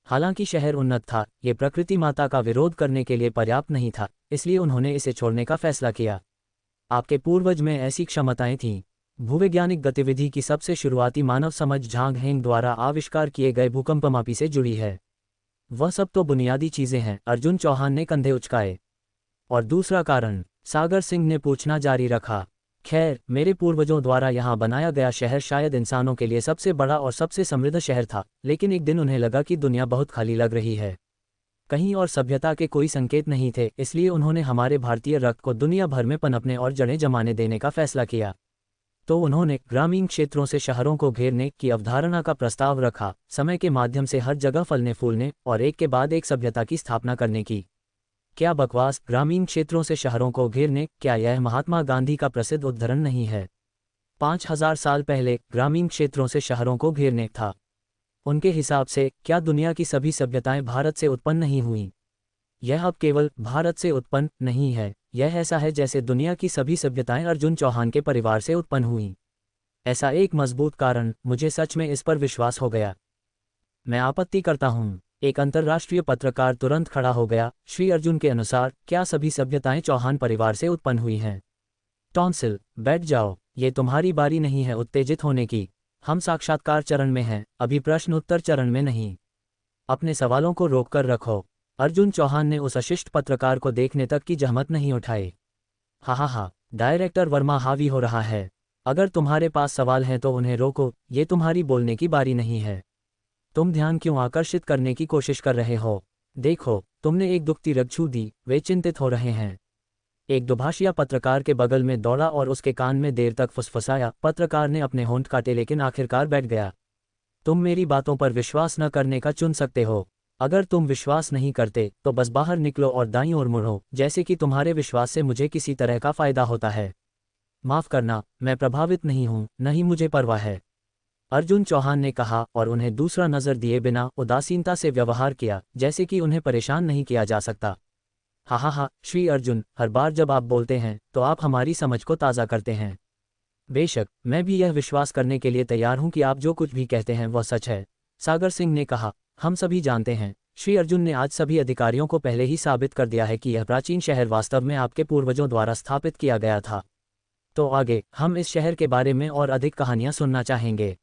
Speaker 1: हालांकि शहर उन्नत था, ये प्रकृति माता का विरोध करने के लिए पर्याप्त नहीं था, इसलिए उन्होंने इसे छोड़ने का फैसला किया। आपके पूर्वज में ऐसी क्षमताएं थीं। भूवैज्ञानिक गतिविधि की सबसे शुरुआती मानव समझ झांग हेंग द्वारा आविष्कार किए गए भूकंपमापी से जुड़ी है। वह सब तो बुनियादी चीजें हैं, अर्जुन चौहान ने कंधे उचकाए। और दूसरा कारण? सागर सिंह ने पूछना जारी रखा। खैर, मेरे पूर्वजों द्वारा यहाँ बनाया गया शहर शायद इंसानों के लिए सबसे बड़ा और सबसे समृद्ध शहर था, लेकिन एक दिन उन्हें लगा कि दुनिया बहुत खाली लग रही है। कहीं और सभ्यता के कोई संकेत नहीं थे, इसलिए उन्होंने हमारे भारतीय रक्त को दुनिया भर में पनपने और जड़ें जमाने देने का फैसला किया। तो उन्होंने ग्रामीण क्षेत्रों से शहरों को घेरने की अवधारणा का प्रस्ताव रखा, समय के माध्यम से हर जगह फलने फूलने और एक के बाद एक सभ्यता की स्थापना करने की। क्या बकवास! ग्रामीण क्षेत्रों से शहरों को घेरने, क्या यह महात्मा गांधी का प्रसिद्ध उद्धरण नहीं है? 5000 साल पहले ग्रामीण क्षेत्रों से शहरों को घेरने था। उनके हिसाब से क्या दुनिया की सभी सभ्यताएं भारत से उत्पन्न नहीं हुईं? यह अब केवल भारत से उत्पन्न नहीं है, यह ऐसा है जैसे दुनिया की सभी सभ्यताएं अर्जुन चौहान के परिवार से उत्पन्न हुईं। ऐसा एक मजबूत कारण, मुझे सच में इस पर विश्वास हो गया। मैं आपत्ति करता हूँ, एक अंतर्राष्ट्रीय पत्रकार तुरंत खड़ा हो गया। श्री अर्जुन के अनुसार क्या सभी सभ्यताएं चौहान परिवार से उत्पन्न हुई हैं? टॉन्सिल, बैठ जाओ, ये तुम्हारी बारी नहीं है उत्तेजित होने की। हम साक्षात्कार चरण में हैं, अभी प्रश्न उत्तर चरण में नहीं। अपने सवालों को रोककर रखो। अर्जुन चौहान ने उस अशिष्ट पत्रकार को देखने तक की जहमत नहीं उठाई। हा, डायरेक्टर वर्मा हावी हो रहा है। अगर तुम्हारे पास सवाल हैं तो उन्हें रोको, ये तुम्हारी बोलने की बारी नहीं है। तुम ध्यान क्यों आकर्षित करने की कोशिश कर रहे हो? देखो, तुमने एक दुखती रग छू दी, वे चिंतित हो रहे हैं। एक दुभाषिया पत्रकार के बगल में दौड़ा और उसके कान में देर तक फुसफुसाया। पत्रकार ने अपने होंठ काटे लेकिन आखिरकार बैठ गया। तुम मेरी बातों पर विश्वास न करने का चुन सकते हो। अगर तुम विश्वास नहीं करते तो बस बाहर निकलो और दाईं ओर मुड़ो, जैसे कि तुम्हारे विश्वास से मुझे किसी तरह का फायदा होता है। माफ करना, मैं प्रभावित नहीं हूं, नहीं मुझे परवाह है, अर्जुन चौहान ने कहा और उन्हें दूसरा नजर दिए बिना उदासीनता से व्यवहार किया, जैसे कि उन्हें परेशान नहीं किया जा सकता। हा, श्री अर्जुन, हर बार जब आप बोलते हैं तो आप हमारी समझ को ताज़ा करते हैं। बेशक, मैं भी यह विश्वास करने के लिए तैयार हूं कि आप जो कुछ भी कहते हैं वह सच है, सागर सिंह ने कहा। हम सभी जानते हैं, श्री अर्जुन ने आज सभी अधिकारियों को पहले ही साबित कर दिया है कि यह प्राचीन शहर वास्तव में आपके पूर्वजों द्वारा स्थापित किया गया था। तो आगे हम इस शहर के बारे में और अधिक कहानियां सुनना चाहेंगे।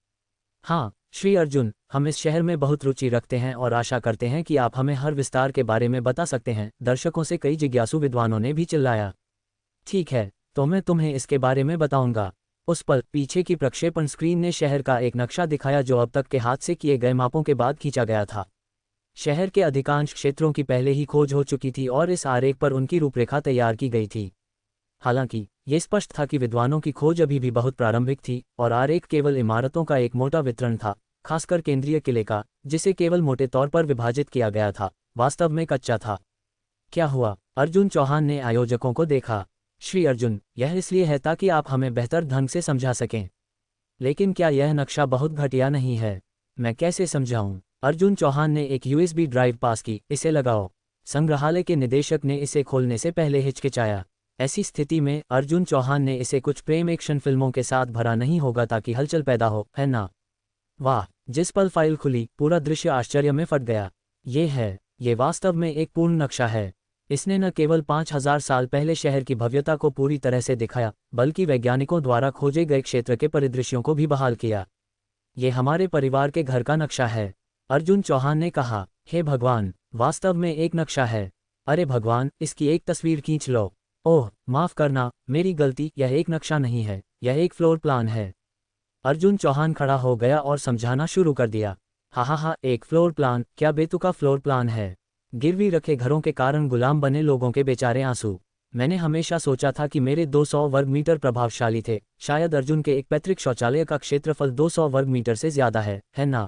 Speaker 1: हाँ, श्री अर्जुन, हम इस शहर में बहुत रुचि रखते हैं और आशा करते हैं कि आप हमें हर विस्तार के बारे में बता सकते हैं। दर्शकों से कई जिज्ञासु विद्वानों ने भी चिल्लाया। ठीक है, तो मैं तुम्हें इसके बारे में बताऊंगा। उस पल पीछे की प्रक्षेपण स्क्रीन ने शहर का एक नक्शा दिखाया जो अब तक के हाथ से किए गए मापों के बाद खींचा गया था। शहर के अधिकांश क्षेत्रों की पहले ही खोज हो चुकी थी और इस आरेख पर उनकी रूपरेखा तैयार की गई थी। हालांकि ये स्पष्ट था कि विद्वानों की खोज अभी भी बहुत प्रारंभिक थी और आरेख केवल इमारतों का एक मोटा वितरण था, खासकर केंद्रीय किले का, जिसे केवल मोटे तौर पर विभाजित किया गया था, वास्तव में कच्चा था। क्या हुआ? अर्जुन चौहान ने आयोजकों को देखा। श्री अर्जुन, यह इसलिए है ताकि आप हमें बेहतर ढंग से समझा सकें। लेकिन क्या यह नक्शा बहुत घटिया नहीं है? मैं कैसे समझाऊं? अर्जुन चौहान ने एक यूएसबी ड्राइव पास की। इसे लगाओ। संग्रहालय के निदेशक ने इसे खोलने से पहले हिचकिचाया। ऐसी स्थिति में अर्जुन चौहान ने इसे कुछ प्रेम एक्शन फिल्मों के साथ भरा नहीं होगा ताकि हलचल पैदा हो, है ना? वाह, जिस पल फाइल खुली पूरा दृश्य आश्चर्य में फट गया। ये वास्तव में एक पूर्ण नक्शा है। इसने न केवल 5000 साल पहले शहर की भव्यता को पूरी तरह से दिखाया, बल्कि वैज्ञानिकों द्वारा खोजे गए क्षेत्र के परिदृश्यों को भी बहाल किया। ये हमारे परिवार के घर का नक्शा है, अर्जुन चौहान ने कहा। हे भगवान, वास्तव में एक नक्शा है। अरे भगवान, इसकी एक तस्वीर खींच लो। ओह, माफ करना, मेरी गलती, यह एक नक्शा नहीं है, यह एक फ्लोर प्लान है। अर्जुन चौहान खड़ा हो गया और समझाना शुरू कर दिया। हा, एक फ्लोर प्लान? क्या बेतुका फ्लोर प्लान है? गिरवी रखे घरों के कारण गुलाम बने लोगों के बेचारे आंसू। मैंने हमेशा सोचा था कि मेरे 200 वर्ग मीटर प्रभावशाली थे। शायद अर्जुन के एक पैतृक शौचालय का क्षेत्रफल 200 वर्ग मीटर से ज्यादा है ना?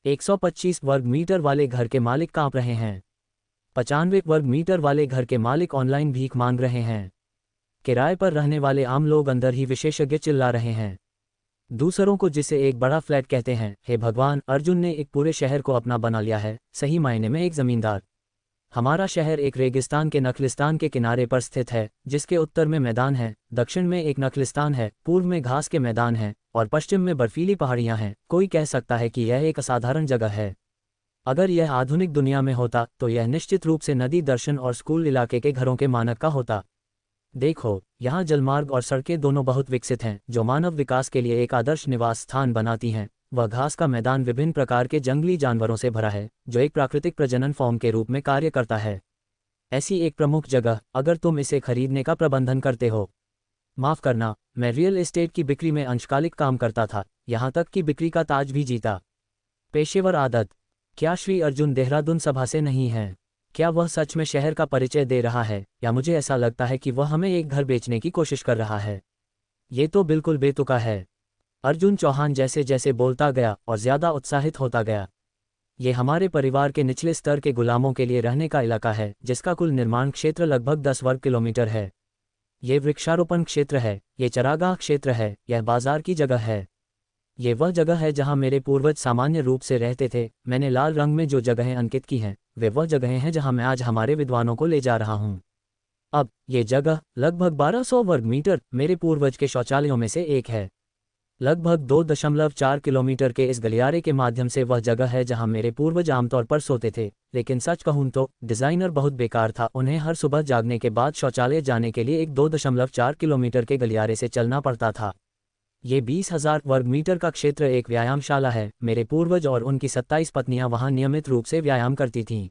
Speaker 1: 125 वर्ग मीटर वाले घर के मालिक कांप रहे हैं। 95 वर्ग मीटर वाले घर के मालिक ऑनलाइन भीख मांग रहे हैं। किराए पर रहने वाले आम लोग अंदर ही विशेषज्ञ चिल्ला रहे हैं, दूसरों को जिसे एक बड़ा फ्लैट कहते हैं। हे भगवान, अर्जुन ने एक पूरे शहर को अपना बना लिया है, सही मायने में एक जमींदार। हमारा शहर एक रेगिस्तान के नखलिस्तान के किनारे पर स्थित है, जिसके उत्तर में मैदान है, दक्षिण में एक नखलिस्तान है, पूर्व में घास के मैदान हैं और पश्चिम में बर्फीली पहाड़ियां हैं। कोई कह सकता है कि यह एक असाधारण जगह है। अगर यह आधुनिक दुनिया में होता तो यह निश्चित रूप से नदी दर्शन और स्कूल इलाके के घरों के मानक का होता। देखो, यहाँ जलमार्ग और सड़कें दोनों बहुत विकसित हैं, जो मानव विकास के लिए एक आदर्श निवास स्थान बनाती हैं। वह घास का मैदान विभिन्न प्रकार के जंगली जानवरों से भरा है, जो एक प्राकृतिक प्रजनन फॉर्म के रूप में कार्य करता है। ऐसी एक प्रमुख जगह, अगर तुम इसे खरीदने का प्रबंधन करते हो। माफ करना, मैं रियल एस्टेट की बिक्री में अंशकालिक काम करता था, यहाँ तक कि बिक्री का ताज भी जीता। पेशेवर आदत। क्या श्री अर्जुन देहरादून सभा से नहीं है? क्या वह सच में शहर का परिचय दे रहा है, या मुझे ऐसा लगता है कि वह हमें एक घर बेचने की कोशिश कर रहा है? ये तो बिल्कुल बेतुका है। अर्जुन चौहान जैसे जैसे बोलता गया और ज्यादा उत्साहित होता गया। ये हमारे परिवार के निचले स्तर के गुलामों के लिए रहने का इलाका है, जिसका कुल निर्माण क्षेत्र लगभग 10 वर्ग किलोमीटर है। ये वृक्षारोपण क्षेत्र है, ये चरागाह क्षेत्र है, यह बाजार की जगह है। ये वह जगह है जहां मेरे पूर्वज सामान्य रूप से रहते थे। मैंने लाल रंग में जो जगहें अंकित की हैं, वे वह जगहें हैं जहां मैं आज हमारे विद्वानों को ले जा रहा हूं। अब ये जगह लगभग 1200 वर्ग मीटर मेरे पूर्वज के शौचालयों में से एक है। लगभग 2.4 किलोमीटर के इस गलियारे के माध्यम से वह जगह है जहां मेरे पूर्वज आमतौर पर सोते थे। लेकिन सच कहूं तो डिजाइनर बहुत बेकार था। उन्हें हर सुबह जागने के बाद शौचालय जाने के लिए एक 2.4 किलोमीटर के गलियारे से चलना पड़ता था। ये 20,000 वर्ग मीटर का क्षेत्र एक व्यायामशाला है। मेरे पूर्वज और उनकी 27 पत्नियां वहां नियमित रूप से व्यायाम करती थीं।